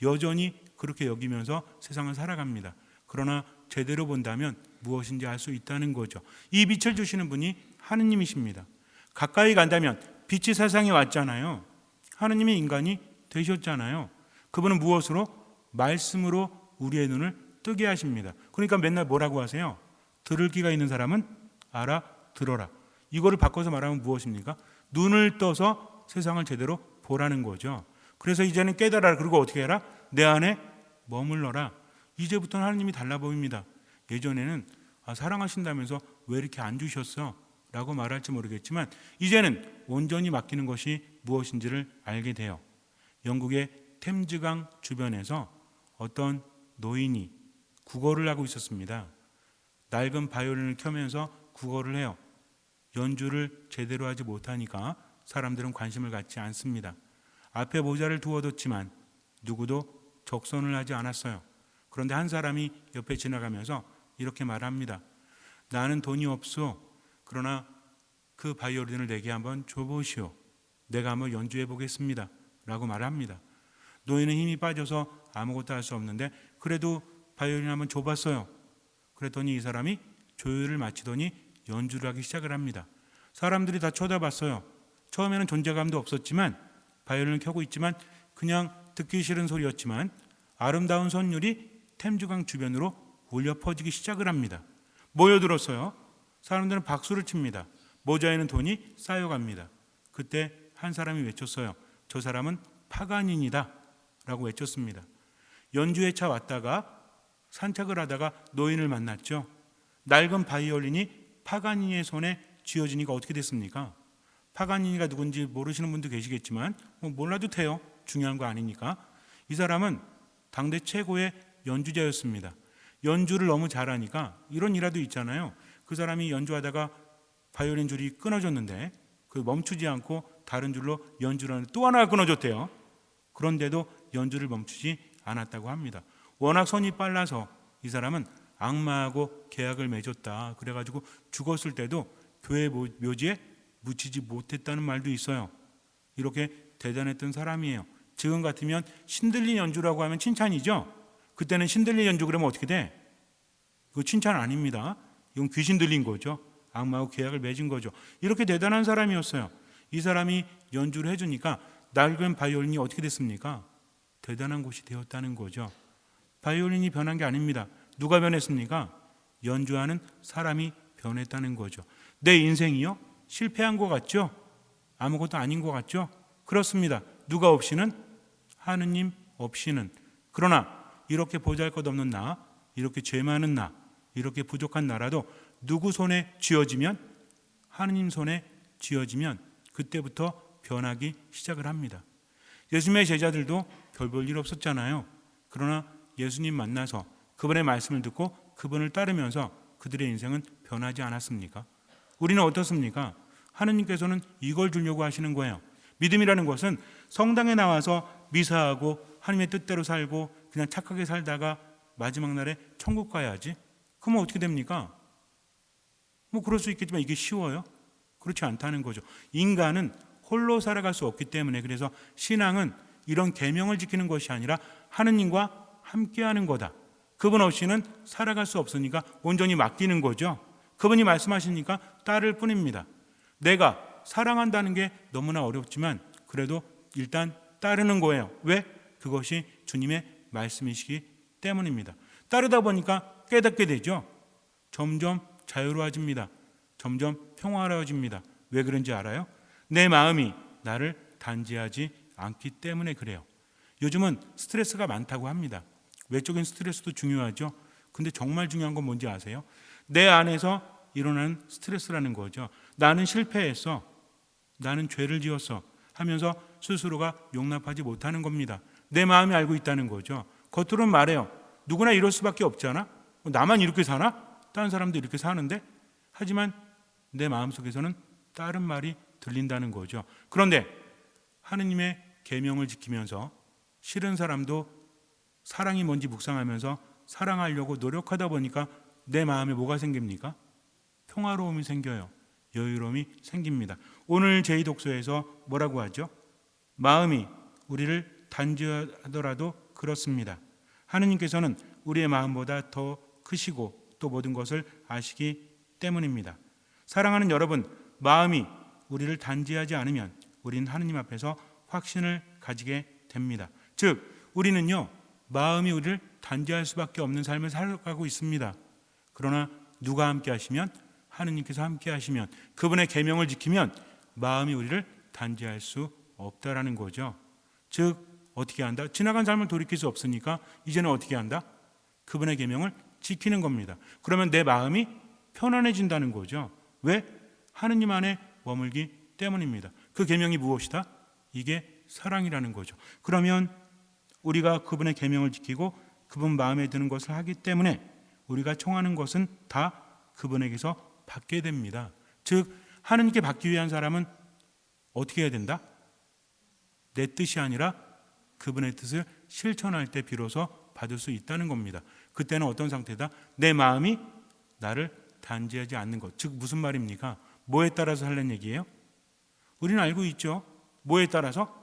여전히 그렇게 여기면서 세상을 살아갑니다. 그러나 제대로 본다면 무엇인지 알 수 있다는 거죠. 이 빛을 주시는 분이 하느님이십니다. 가까이 간다면 빛이 세상에 왔잖아요. 하느님이 인간이 되셨잖아요. 그분은 무엇으로? 말씀으로 우리의 눈을 뜨게 하십니다. 그러니까 맨날 뭐라고 하세요? 들을 귀가 있는 사람은 알아들어라. 이거를 바꿔서 말하면 무엇입니까? 눈을 떠서 세상을 제대로 보라는 거죠. 그래서 이제는 깨달아라. 그리고 어떻게 해라? 내 안에 머물러라. 이제부터는 하느님이 달라 보입니다. 예전에는 사랑하신다면서 왜 이렇게 안 주셨어? 라고 말할지 모르겠지만 이제는 온전히 맡기는 것이 무엇인지를 알게 돼요. 영국의 템즈강 주변에서 어떤 노인이 국어를 하고 있었습니다. 낡은 바이올린을 켜면서 국어를 해요. 연주를 제대로 하지 못하니까 사람들은 관심을 갖지 않습니다. 앞에 모자를 두어뒀지만 누구도 적선을 하지 않았어요. 그런데 한 사람이 옆에 지나가면서 이렇게 말합니다. 나는 돈이 없어. 그러나 그 바이올린을 내게 한번 줘보시오. 내가 한번 연주해 보겠습니다. 라고 말합니다. 노인은 힘이 빠져서 아무것도 할 수 없는데 그래도 바이올린 한번 줘봤어요. 그랬더니 이 사람이 조율을 마치더니 연주를 하기 시작을 합니다. 사람들이 다 쳐다봤어요. 처음에는 존재감도 없었지만 바이올린을 켜고 있지만 그냥 듣기 싫은 소리였지만 아름다운 선율이 템즈강 주변으로 울려 퍼지기 시작을 합니다. 모여들었어요. 사람들은 박수를 칩니다. 모자에는 돈이 쌓여갑니다. 그때 한 사람이 외쳤어요. 저 사람은 파가닌이다 라고 외쳤습니다. 연주회차 왔다가 산책을 하다가 노인을 만났죠. 낡은 바이올린이 파가니니의 손에 쥐어지니까 어떻게 됐습니까? 파가니니가 누군지 모르시는 분도 계시겠지만 몰라도 돼요. 중요한 거 아니니까. 이 사람은 당대 최고의 연주자였습니다. 연주를 너무 잘하니까 이런 일화도 있잖아요. 그 사람이 연주하다가 바이올린 줄이 끊어졌는데 그 멈추지 않고 다른 줄로 연주를 하는데 또 하나가 끊어졌대요. 그런데도 연주를 멈추지 않았다고 합니다. 워낙 손이 빨라서 이 사람은 악마하고 계약을 맺었다. 그래가지고 죽었을 때도 교회 묘지에 묻히지 못했다는 말도 있어요. 이렇게 대단했던 사람이에요. 지금 같으면 신들린 연주라고 하면 칭찬이죠. 그때는 신들린 연주 그러면 어떻게 돼? 그거 칭찬 아닙니다. 이건 귀신 들린 거죠. 악마하고 계약을 맺은 거죠. 이렇게 대단한 사람이었어요. 이 사람이 연주를 해주니까 낡은 바이올린이 어떻게 됐습니까? 대단한 곳이 되었다는 거죠. 바이올린이 변한 게 아닙니다. 누가 변했습니까? 연주하는 사람이 변했다는 거죠. 내 인생이요? 실패한 것 같죠? 아무것도 아닌 것 같죠? 그렇습니다. 누가 없이는? 하느님 없이는. 그러나 이렇게 보잘것없는 나, 이렇게 죄 많은 나, 이렇게 부족한 나라도 누구 손에 쥐어지면, 하느님 손에 쥐어지면 그때부터 변하기 시작을 합니다. 예수님의 제자들도 별 볼 일 없었잖아요. 그러나 예수님 만나서 그분의 말씀을 듣고 그분을 따르면서 그들의 인생은 변하지 않았습니까? 우리는 어떻습니까? 하느님께서는 이걸 주려고 하시는 거예요. 믿음이라는 것은 성당에 나와서 미사하고 하나님의 뜻대로 살고 그냥 착하게 살다가 마지막 날에 천국 가야지. 그러면 어떻게 됩니까? 뭐 그럴 수 있겠지만 이게 쉬워요? 그렇지 않다는 거죠. 인간은 홀로 살아갈 수 없기 때문에 그래서 신앙은 이런 계명을 지키는 것이 아니라 하느님과 함께하는 거다. 그분 없이는 살아갈 수 없으니까 온전히 맡기는 거죠. 그분이 말씀하시니까 따를 뿐입니다. 내가 사랑한다는 게 너무나 어렵지만 그래도 일단 따르는 거예요. 왜? 그것이 주님의 말씀이시기 때문입니다. 따르다 보니까 깨닫게 되죠. 점점 자유로워집니다. 점점 평화로워집니다. 왜 그런지 알아요? 내 마음이 나를 단죄하지 않기 때문에 그래요. 요즘은 스트레스가 많다고 합니다. 외적인 스트레스도 중요하죠. 근데 정말 중요한 건 뭔지 아세요? 내 안에서 일어나는 스트레스라는 거죠. 나는 실패했어. 나는 죄를 지었어. 하면서 스스로가 용납하지 못하는 겁니다. 내 마음이 알고 있다는 거죠. 겉으로는 말해요. 누구나 이럴 수밖에 없잖아. 나만 이렇게 사나? 다른 사람도 이렇게 사는데? 하지만 내 마음속에서는 다른 말이 들린다는 거죠. 그런데 하느님의 계명을 지키면서 싫은 사람도 사랑이 뭔지 묵상하면서 사랑하려고 노력하다 보니까 내 마음에 뭐가 생깁니까? 평화로움이 생겨요. 여유로움이 생깁니다. 오늘 제2독서에서 뭐라고 하죠? 마음이 우리를 단죄하더라도 그렇습니다. 하느님께서는 우리의 마음보다 더 크시고 또 모든 것을 아시기 때문입니다. 사랑하는 여러분, 마음이 우리를 단죄하지 않으면 우리는 하느님 앞에서 확신을 가지게 됩니다. 즉 우리는요 마음이 우리를 단죄할 수밖에 없는 삶을 살아가고 있습니다. 그러나 누가 함께 하시면? 하느님께서 함께 하시면, 그분의 계명을 지키면 마음이 우리를 단죄할 수 없다라는 거죠. 즉 어떻게 한다? 지나간 삶을 돌이킬 수 없으니까 이제는 어떻게 한다? 그분의 계명을 지키는 겁니다. 그러면 내 마음이 편안해진다는 거죠. 왜? 하느님 안에 머물기 때문입니다. 그 계명이 무엇이다? 이게 사랑이라는 거죠. 그러면 우리가 그분의 계명을 지키고 그분 마음에 드는 것을 하기 때문에 우리가 청하는 것은 다 그분에게서 받게 됩니다. 즉 하느님께 받기 위한 사람은 어떻게 해야 된다? 내 뜻이 아니라 그분의 뜻을 실천할 때 비로소 받을 수 있다는 겁니다. 그때는 어떤 상태다? 내 마음이 나를 단죄하지 않는 것. 즉 무슨 말입니까? 뭐에 따라서 하려는 얘기예요? 우리는 알고 있죠. 뭐에 따라서?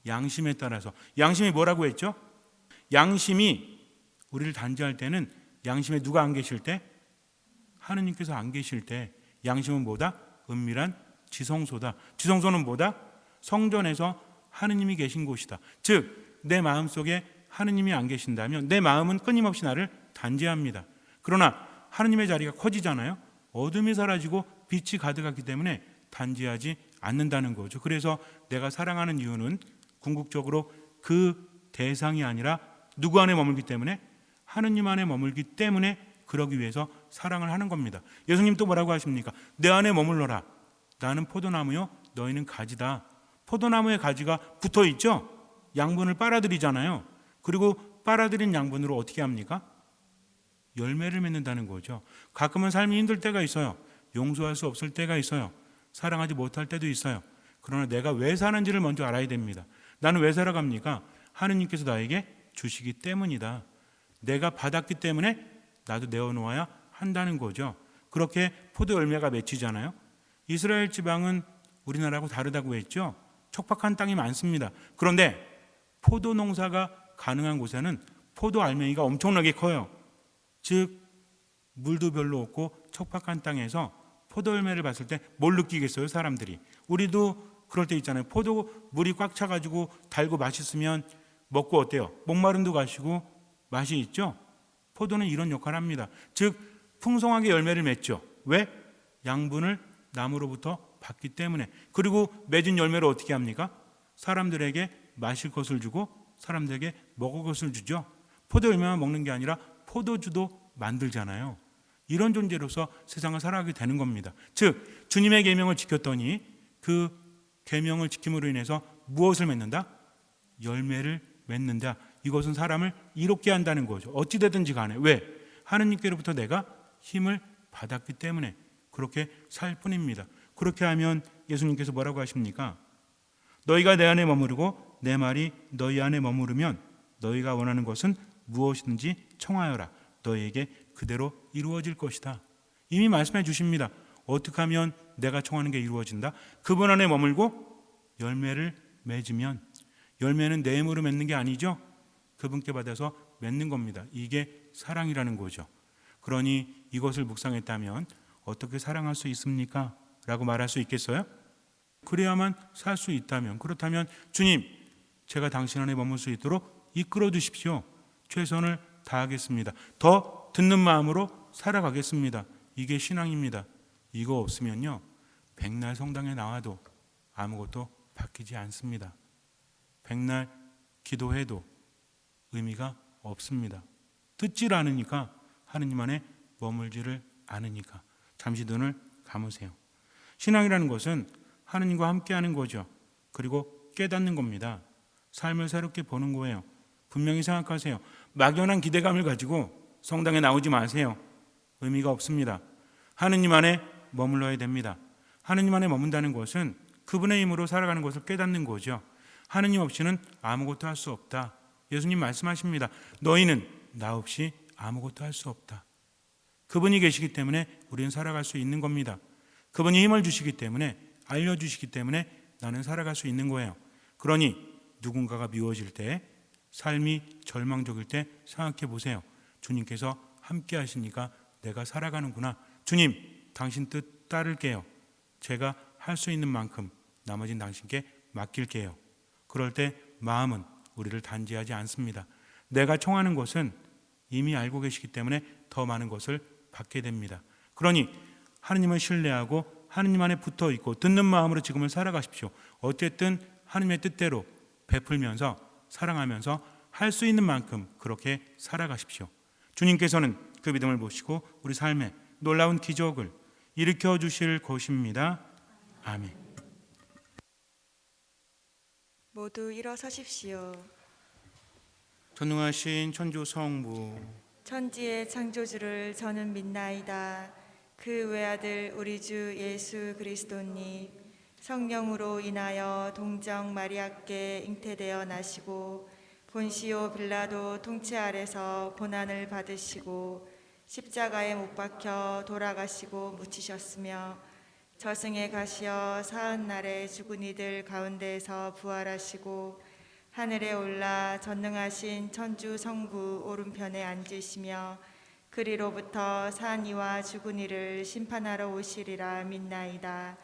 양심에 따라서. 양심이 뭐라고 했죠? 양심이 우리를 단죄할 때는 양심에 누가 안 계실 때? 하느님께서 안 계실 때. 양심은 뭐다? 은밀한 지성소다. 지성소는 뭐다? 성전에서 하느님이 계신 곳이다. 즉 내 마음속에 하느님이 안 계신다면 내 마음은 끊임없이 나를 단죄합니다. 그러나 하느님의 자리가 커지잖아요. 어둠이 사라지고 빛이 가득하기 때문에 단죄하지 않는다는 거죠. 그래서 내가 사랑하는 이유는 궁극적으로 그 대상이 아니라 누구 안에 머물기 때문에? 하느님 안에 머물기 때문에 그러기 위해서 사랑을 하는 겁니다. 예수님 또 뭐라고 하십니까? 내 안에 머물러라. 나는 포도나무요 너희는 가지다. 포도나무의 가지가 붙어 있죠. 양분을 빨아들이잖아요. 그리고 빨아들인 양분으로 어떻게 합니까? 열매를 맺는다는 거죠. 가끔은 삶이 힘들 때가 있어요. 용서할 수 없을 때가 있어요. 사랑하지 못할 때도 있어요. 그러나 내가 왜 사는지를 먼저 알아야 됩니다. 나는 왜 살아갑니까? 하느님께서 나에게 주시기 때문이다. 내가 받았기 때문에 나도 내어놓아야 한다는 거죠. 그렇게 포도 열매가 맺히잖아요. 이스라엘 지방은 우리나라하고 다르다고 했죠. 척박한 땅이 많습니다. 그런데 포도 농사가 가능한 곳에는 포도 알맹이가 엄청나게 커요. 즉 물도 별로 없고 척박한 땅에서 포도 열매를 봤을 때 뭘 느끼겠어요, 사람들이? 우리도 그럴 때 있잖아요. 포도 물이 꽉 차가지고 달고 맛있으면 먹고 어때요? 목마름도 가시고 맛이 있죠. 포도는 이런 역할을 합니다. 즉 풍성하게 열매를 맺죠. 왜? 양분을 나무로부터 받기 때문에. 그리고 맺은 열매를 어떻게 합니까? 사람들에게 마실 것을 주고 사람들에게 먹을 것을 주죠. 포도 열매만 먹는 게 아니라 포도주도 만들잖아요. 이런 존재로서 세상을 살아가게 되는 겁니다. 즉 주님의 계명을 지켰더니 그 계명을 지킴으로 인해서 무엇을 맺는다? 열매를 맺는다. 이것은 사람을 이롭게 한다는 거죠. 어찌 되든지 간에. 왜? 하느님께로부터 내가 힘을 받았기 때문에 그렇게 살 뿐입니다. 그렇게 하면 예수님께서 뭐라고 하십니까? 너희가 내 안에 머무르고 내 말이 너희 안에 머무르면 너희가 원하는 것은 무엇이든지 청하여라. 너희에게 그대로 이루어질 것이다. 이미 말씀해 주십니다. 어떻게 하면 내가 청하는 게 이루어진다? 그분 안에 머물고 열매를 맺으면, 열매는 내 힘으로 맺는 게 아니죠. 그분께 받아서 맺는 겁니다. 이게 사랑이라는 거죠. 그러니 이것을 묵상했다면 어떻게 사랑할 수 있습니까? 라고 말할 수 있겠어요? 그래야만 살 수 있다면, 그렇다면 주님, 제가 당신 안에 머물 수 있도록 이끌어 주십시오. 최선을 다하겠습니다. 더 듣는 마음으로 살아가겠습니다. 이게 신앙입니다. 이거 없으면요, 백날 성당에 나와도 아무것도 바뀌지 않습니다. 백날 기도해도 의미가 없습니다. 듣질 않으니까, 하느님 안에 머물지를 않으니까. 잠시 눈을 감으세요. 신앙이라는 것은 하느님과 함께하는 거죠. 그리고 깨닫는 겁니다. 삶을 새롭게 보는 거예요. 분명히 생각하세요. 막연한 기대감을 가지고 성당에 나오지 마세요. 의미가 없습니다. 하느님 안에 머물러야 됩니다. 하느님 안에 머문다는 것은 그분의 힘으로 살아가는 것을 깨닫는 거죠. 하느님 없이는 아무것도 할 수 없다. 예수님 말씀하십니다. 너희는 나 없이 아무것도 할 수 없다. 그분이 계시기 때문에 우리는 살아갈 수 있는 겁니다. 그분이 힘을 주시기 때문에, 알려주시기 때문에 나는 살아갈 수 있는 거예요. 그러니 누군가가 미워질 때, 삶이 절망적일 때 생각해 보세요. 주님께서 함께 하시니까 내가 살아가는구나. 주님, 당신 뜻 따를게요. 제가 할 수 있는 만큼 나머진 당신께 맡길게요. 그럴 때 마음은 우리를 단죄하지 않습니다. 내가 청하는 것은 이미 알고 계시기 때문에 더 많은 것을 받게 됩니다. 그러니 하느님을 신뢰하고 하느님 안에 붙어 있고 듣는 마음으로 지금을 살아가십시오. 어쨌든 하느님의 뜻대로 베풀면서 사랑하면서 할 수 있는 만큼 그렇게 살아가십시오. 주님께서는 그 믿음을 보시고 우리 삶에 놀라운 기적을 일으켜 주실 것입니다. 아멘. 모두 일어서십시오. 전능하신 천주 성부, 천지의 창조주를 저는 믿나이다. 그 외아들 우리 주 예수 그리스도님, 성령으로 인하여 동정 마리아께 잉태되어 나시고 본시오 빌라도 통치 아래서 고난을 받으시고 십자가에 못 박혀 돌아가시고 묻히셨으며 저승에 가시어 사흘 날에 죽은 이들 가운데에서 부활하시고 하늘에 올라 전능하신 천주 성부 오른편에 앉으시며 그리로부터 산 이와 죽은 이를 심판하러 오시리라 믿나이다.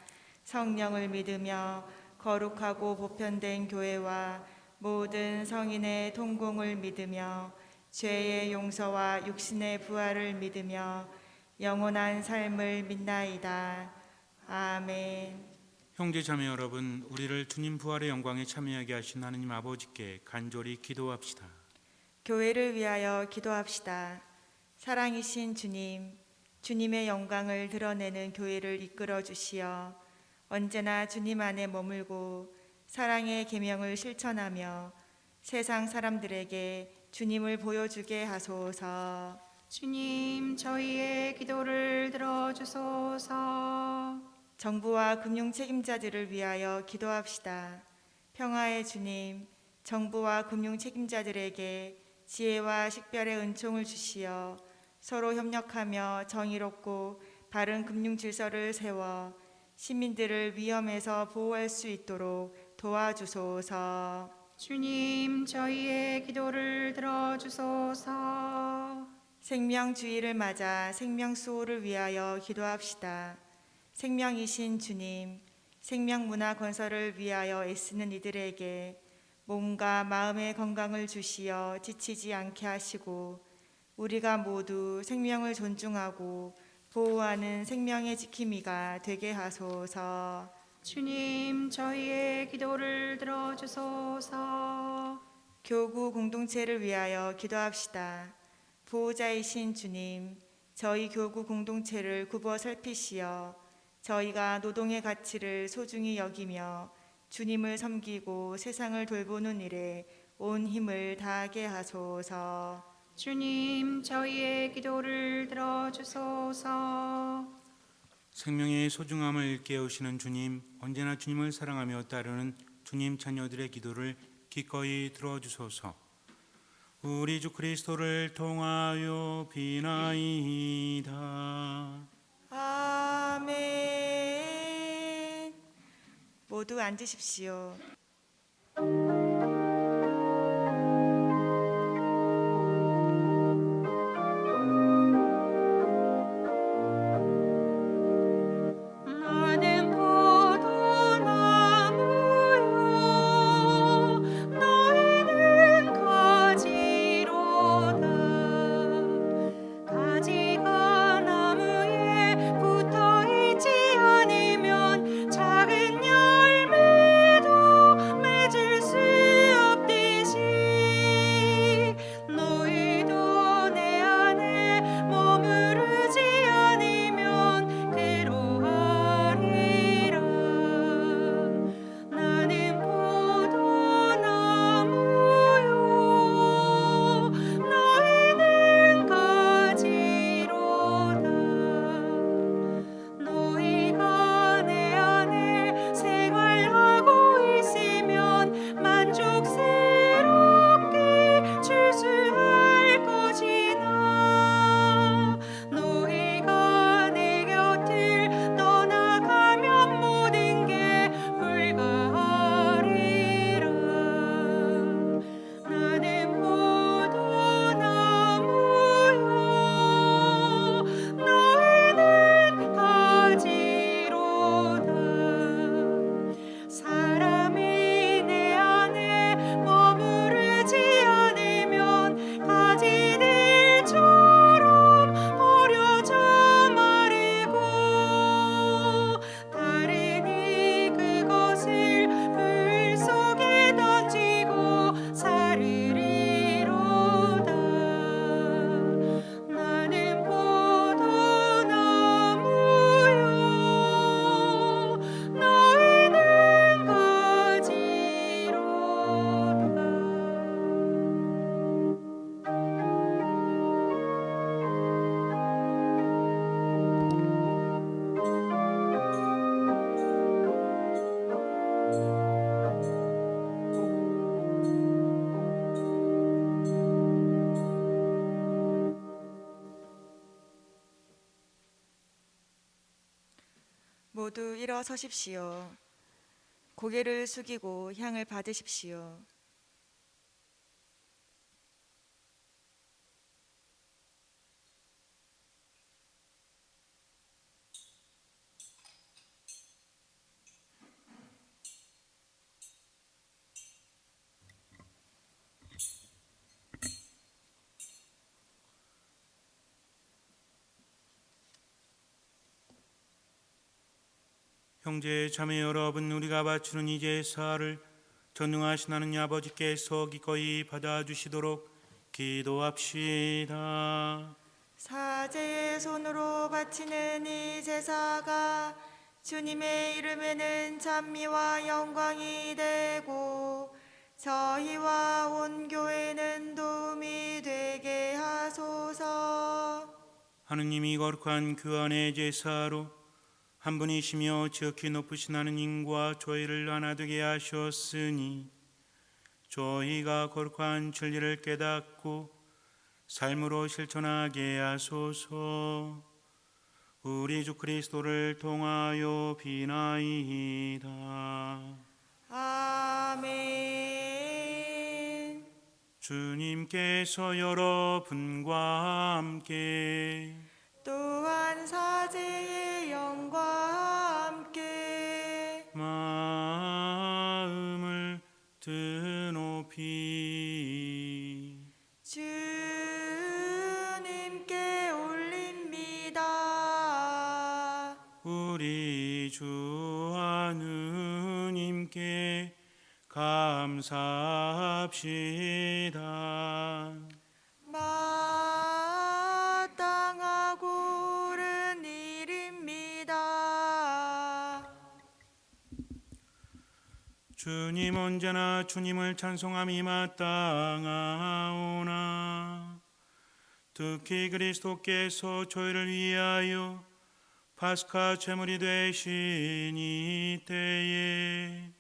성령을 믿으며 거룩하고 보편된 교회와 모든 성인의 통공을 믿으며 죄의 용서와 육신의 부활을 믿으며 영원한 삶을 믿나이다. 아멘. 형제 자매 여러분, 우리를 주님 부활의 영광에 참여하게 하신 하느님 아버지께 간절히 기도합시다. 교회를 위하여 기도합시다. 사랑이신 주님, 주님의 영광을 드러내는 교회를 이끌어 주시어 언제나 주님 안에 머물고 사랑의 계명을 실천하며 세상 사람들에게 주님을 보여주게 하소서. 주님 저희의 기도를 들어주소서. 정부와 금융 책임자들을 위하여 기도합시다. 평화의 주님, 정부와 금융 책임자들에게 지혜와 식별의 은총을 주시어 서로 협력하며 정의롭고 바른 금융 질서를 세워 시민들을 위험에서 보호할 수 있도록 도와주소서. 주님 저희의 기도를 들어주소서. 생명주의를 맞아 생명수호를 위하여 기도합시다. 생명이신 주님, 생명문화 건설을 위하여 애쓰는 이들에게 몸과 마음의 건강을 주시어 지치지 않게 하시고 우리가 모두 생명을 존중하고 보호하는 생명의 지킴이가 되게 하소서. 주님 저희의 기도를 들어주소서. 교구 공동체를 위하여 기도합시다. 보호자이신 주님, 저희 교구 공동체를 굽어 살피시어 저희가 노동의 가치를 소중히 여기며 주님을 섬기고 세상을 돌보는 일에 온 힘을 다하게 하소서. 주님 저희의 기도를 들어주소서. 생명의 소중함을 깨우시는 주님, 언제나 주님을 사랑하며 따르는 주님 자녀들의 기도를 기꺼이 들어주소서. 우리 주 그리스도를 통하여 비나이다. 아멘. 모두 앉으십시오. 나는 포도나무요 너희는 가지로다. 가지가 나무에 붙어있지 않으면 작은 열매도 맺을 수 없듯이 너희도 내 안에 머무르지 않으면 그러하리라. 나는 포도나무요 너희는 가지로다. 너희가 내 안에 생활하고 있으면 만족스럽게 출수할 것이나 너희가 내 곁을 떠나가면 모든 게 불가하리라. 나는 포도나무요 너희는 가지로다. 사람이 내 안에 머무르지 않으면 가지들처럼 버려져 마르고 다르니 그것을 불 속에 던지고 사르리로다. 나는 포도나무요 너희는 가지로다. 모두 일어서십시오. 고개를 숙이고 향을 받으십시오. 형제 자매 여러분, 우리가 바치는 이 제사를 전능하신 하나님 아버지께서 기꺼이 받아주시도록 기도합시다. 사제의 손으로 바치는 이 제사가 주님의 이름에는 찬미와 영광이 되고 저희와 온 교회는 도움이 되게 하소서. 하느님이 거룩한 그 안의 제사로 한 분이시며 지극히 높으신 하느님과 저희를 하나 되게 하셨으니 저희가 거룩한 진리를 깨닫고 삶으로 실천하게 하소서. 우리 주 그리스도를 통하여 비나이다. 아멘. 주님께서 여러분과 함께 또한 사제의 영과 함께 마음을 드높이 주님께 올립니다. 우리 주 하느님께 감사합시다. 마땅하고 옳은 일입니다. 주님 언제나 주님을 찬송함이 마땅하오나 특히 그리스도께서 저희를 위하여 파스카 제물이 되신 이때에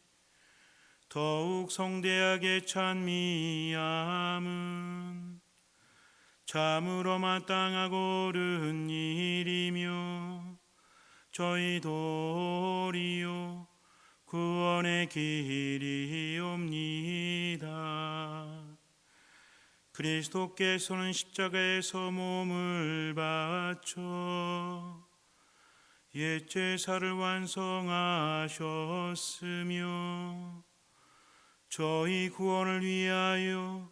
더욱 성대하게 찬미함은 참으로 마땅하고 옳은 일이며 저희 도리요 구원의 길이옵니다. 그리스도께서는 십자가에서 몸을 바쳐 옛 제사를 완성하셨으며 저희 구원을 위하여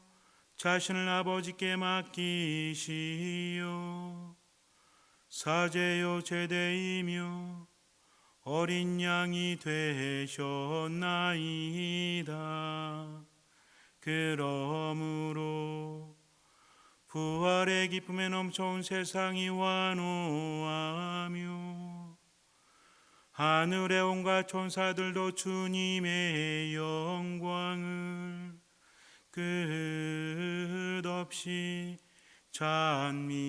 자신을 아버지께 맡기시어 사제요 제대이며 어린 양이 되셨나이다. 그러므로 부활의 기쁨에 넘쳐온 세상이 환호하며 하늘의 온갖 천사들도 주님의 영광을 끝없이 찬미하나이다.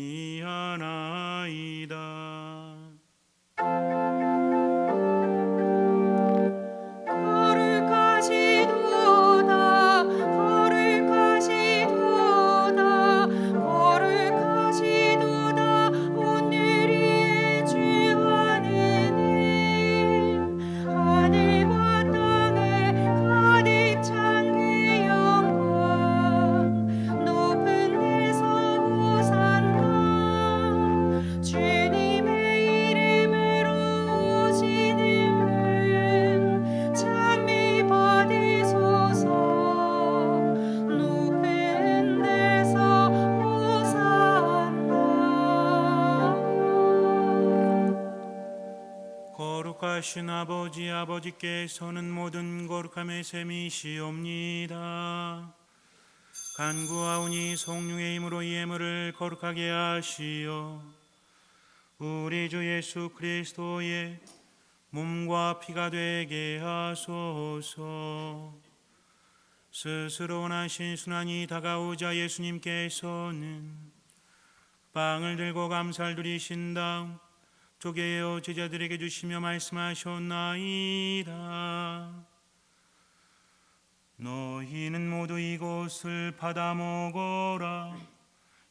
거룩하시도다 거룩하시도다 거룩하시도다 온누리의 주 하느님 하늘과 땅에 가득 찬 그 영광 높은 데서 호산나 주님의 이름으로 오시는 분 찬미 받으소서. 높은 데서 호산나. 거룩하신 아버지께서는 모든 거룩함의 셈이시옵니다. 간구하오니 성령의 힘으로 이 예물을 거룩하게 하시어 우리 주 예수 그리스도의 몸과 피가 되게 하소서. 스스로 원하신 순환이 다가오자 예수님께서는 빵을 들고 감사를 드리신 다음 쪼개어 제자들에게 주시며 말씀하셨나이다. 너희는 모두 이것을 받아 먹어라.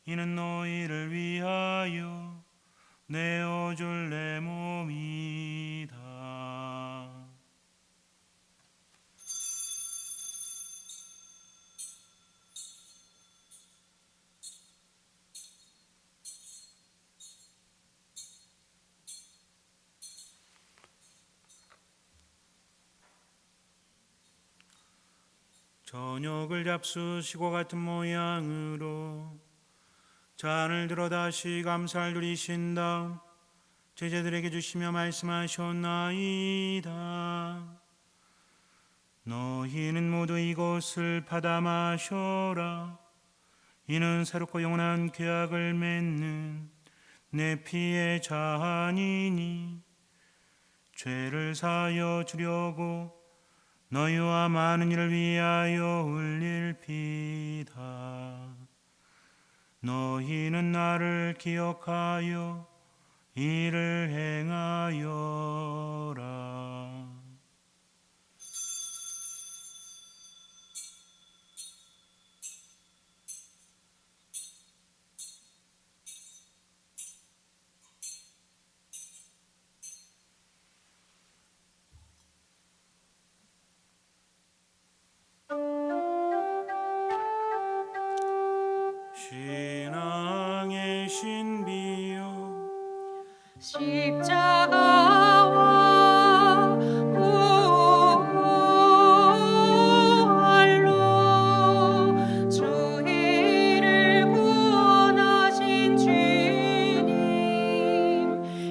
이는 너희를 위하여 내어줄 내 몸이다. 저녁을 잡수시고 같은 모양으로 잔을 들어 다시 감사를 드리신 다음 제자들에게 주시며 말씀하셨나이다. 너희는 모두 이것을 받아 마셔라. 이는 새롭고 영원한 계약을 맺는 내 피의 잔이니 죄를 사하여 주려고 너희와 많은 이를 위하여 흘릴 피다. 너희는 나를 기억하여 이를 행하여라. 신앙의 신비요 십자가와 부활로 저희를 구원하신 주님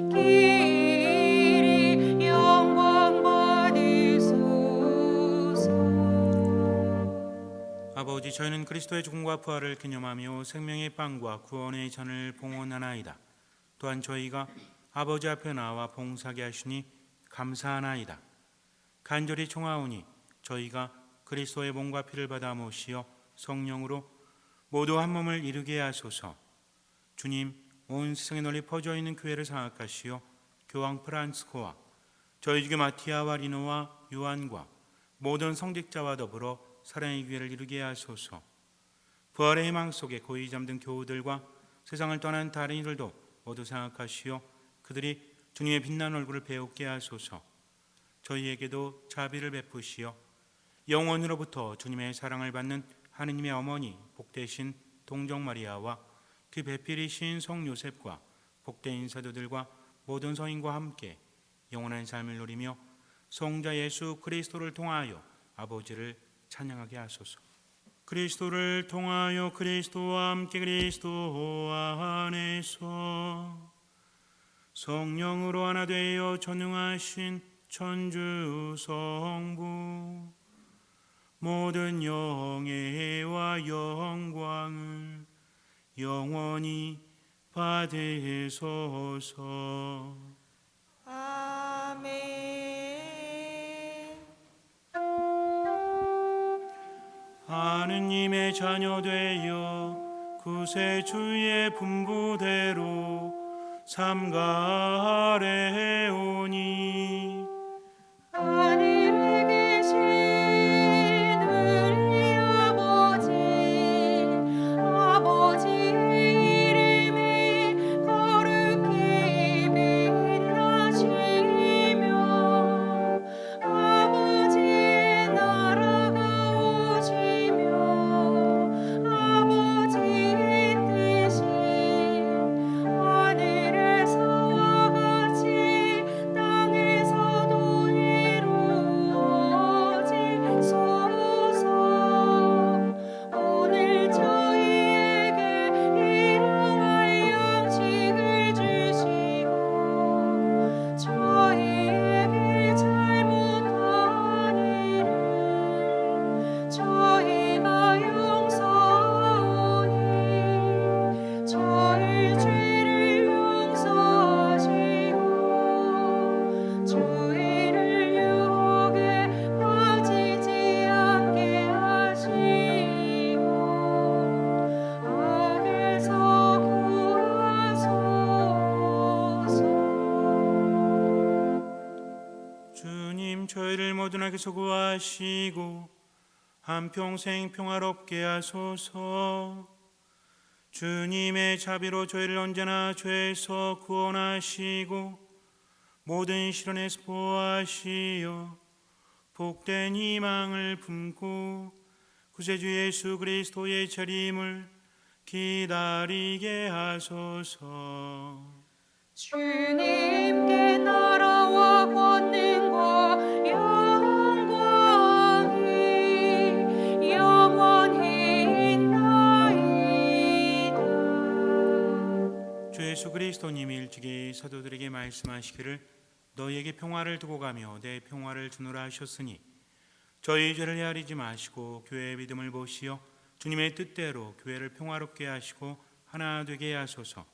길이 영광 받으소서. 아버지, 저희는 그리스도의 죽음과 부활을 기념하며 생명의 빵과 구원의 잔을 봉헌하나이다. 또한 저희가 아버지 앞에 나와 봉사하게 하시니 감사하나이다. 간절히 청하오니 저희가 그리스도의 몸과 피를 받아 모시어 성령으로 모두 한 몸을 이루게 하소서. 주님, 온 세상에 널리 퍼져 있는 교회를 장악하시어 교황 프란스코와 저희 주교 마티아와 리노와 요한과 모든 성직자와 더불어 사랑의 교회를 이루게 하소서. 부활의 희망 속에 고이 잠든 교우들과 세상을 떠난 다른 이들도 모두 생각하시어 그들이 주님의 빛난 얼굴을 배우게 하소서. 저희에게도 자비를 베푸시어 영원으로부터 주님의 사랑을 받는 하느님의 어머니 복되신 동정 마리아와 그 배필이신 성 요셉과 복된 사도들과 모든 성인과 함께 영원한 삶을 누리며 성자 예수 그리스도를 통하여 아버지를 찬양하게 하소서. 그리스도를 통하여 그리스도와 함께 그리스도 안에서 성령으로 하나 되어 전능하신 천주 성부 모든 영예와 영광을 영원히 받으소서. 아멘. 하느님의 자녀 되어 구세주의 분부대로 삼가하래오니 하늘에 계신 우리 아버지의 이름이 거룩히 빛나시며 아버지의 나라가 오시며 아버지의 뜻이 하늘에서와 같이 땅에서도 이루어지소서. 오늘 저희에게 일용할 양식을 주시고 저희에게 잘못한 일을 저희가 용서하오니 저희 죄를 용서하시고 저희를 유혹에 빠지지 않게 하시고 악에서 구하소서. 주님, 저희를 모든 악에서 구하시고 한평생 평화롭게 하소서. 주님의 자비로 저희를 언제나 죄에서 구원하시고 모든 시련에서 보호하시어 복된 희망을 품고 구세주 예수 그리스도의 재림을 기다리게 하소서. 주님께 나라와 권능과 영광이 영원히 있나이다. 주 예수 그리스도님이 일찍이 사도들에게 말씀하시기를 너희에게 평화를 두고 가며 내 평화를 주노라 하셨으니 저희 죄를 헤아리지 마시고 교회의 믿음을 보시어 주님의 뜻대로 교회를 평화롭게 하시고 하나 되게 하소서.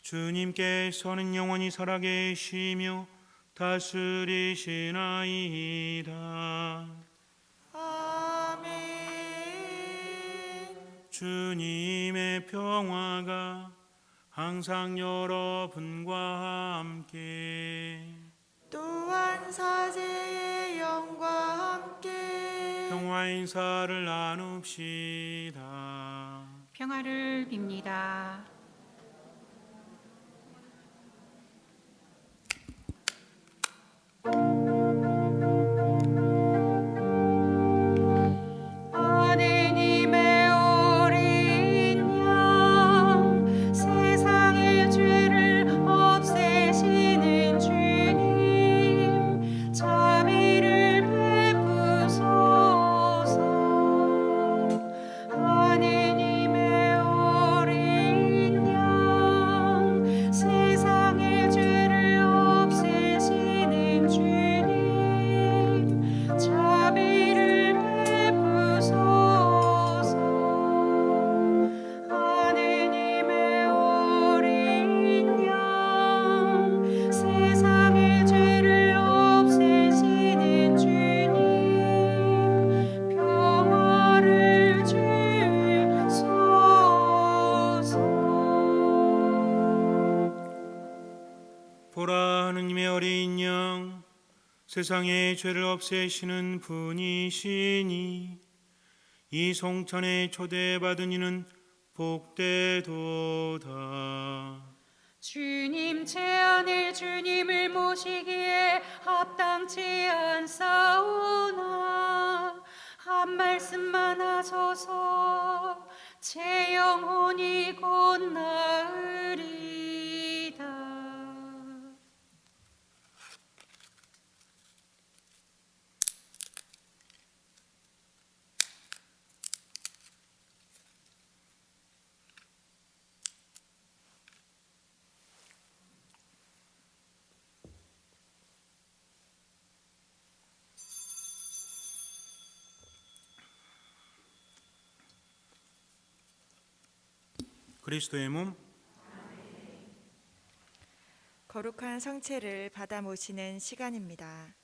주님께서는 영원히 살아계시며 다스리시나이다. 아멘. 주님의 평화가 항상 여러분과 함께 또한 사제의 영과 함께 평화 인사를 나눕시다. 평화를 빕니다. 하느님의 어린 양 세상의 죄를 없애시는 주님 자비를 베푸소서. 하느님의 어린 양 세상의 죄를 없애시는 주님 자비를 베푸소서. 하느님의 어린 양 세상의 죄를 없애시는 주님 평화를 주소서. 보라, 하느님의 어린 양 세상의 죄를 없애시는 분이시니 이 성찬에 초대받은 이는 복되도다. 주님 제안에 주님을 모시기에 합당치 않사오나 한 말씀만 하소서. 제 영혼이 곧 나으리다. 그리스도의 몸 거룩한 성체를 받아 모시는 시간입니다.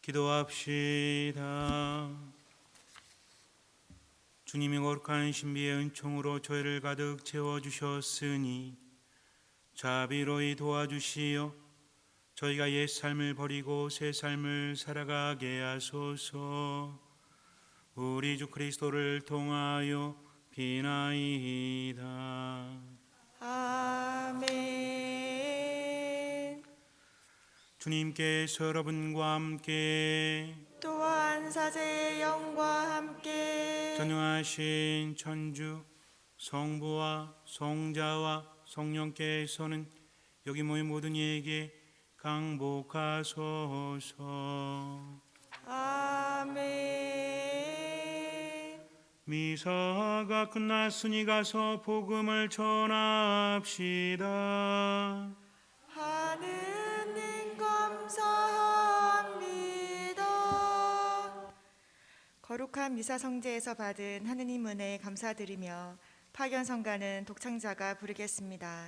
기도합시다. 주님이 거룩한 신비의 은총으로 저희를 가득 채워주셨으니 자비로이 도와주시어 저희가 옛 삶을 버리고 새 삶을 살아가게 하소서. 우리 주 그리스도를 통하여 비나이다. 아멘. 주님께서 여러분과 함께 또한 사제의 영과 함께 전능하신 천주 성부와 성자와 성령께서는 여기 모인 모든 이에게 강복하소서. 아멘. 미사가 끝났으니 가서 복음을 전합시다. 하느님 감사합니다. 거룩한 미사 성제에서 받은 하느님 은혜에 감사드리며 파견 성가는 독창자가 부르겠습니다.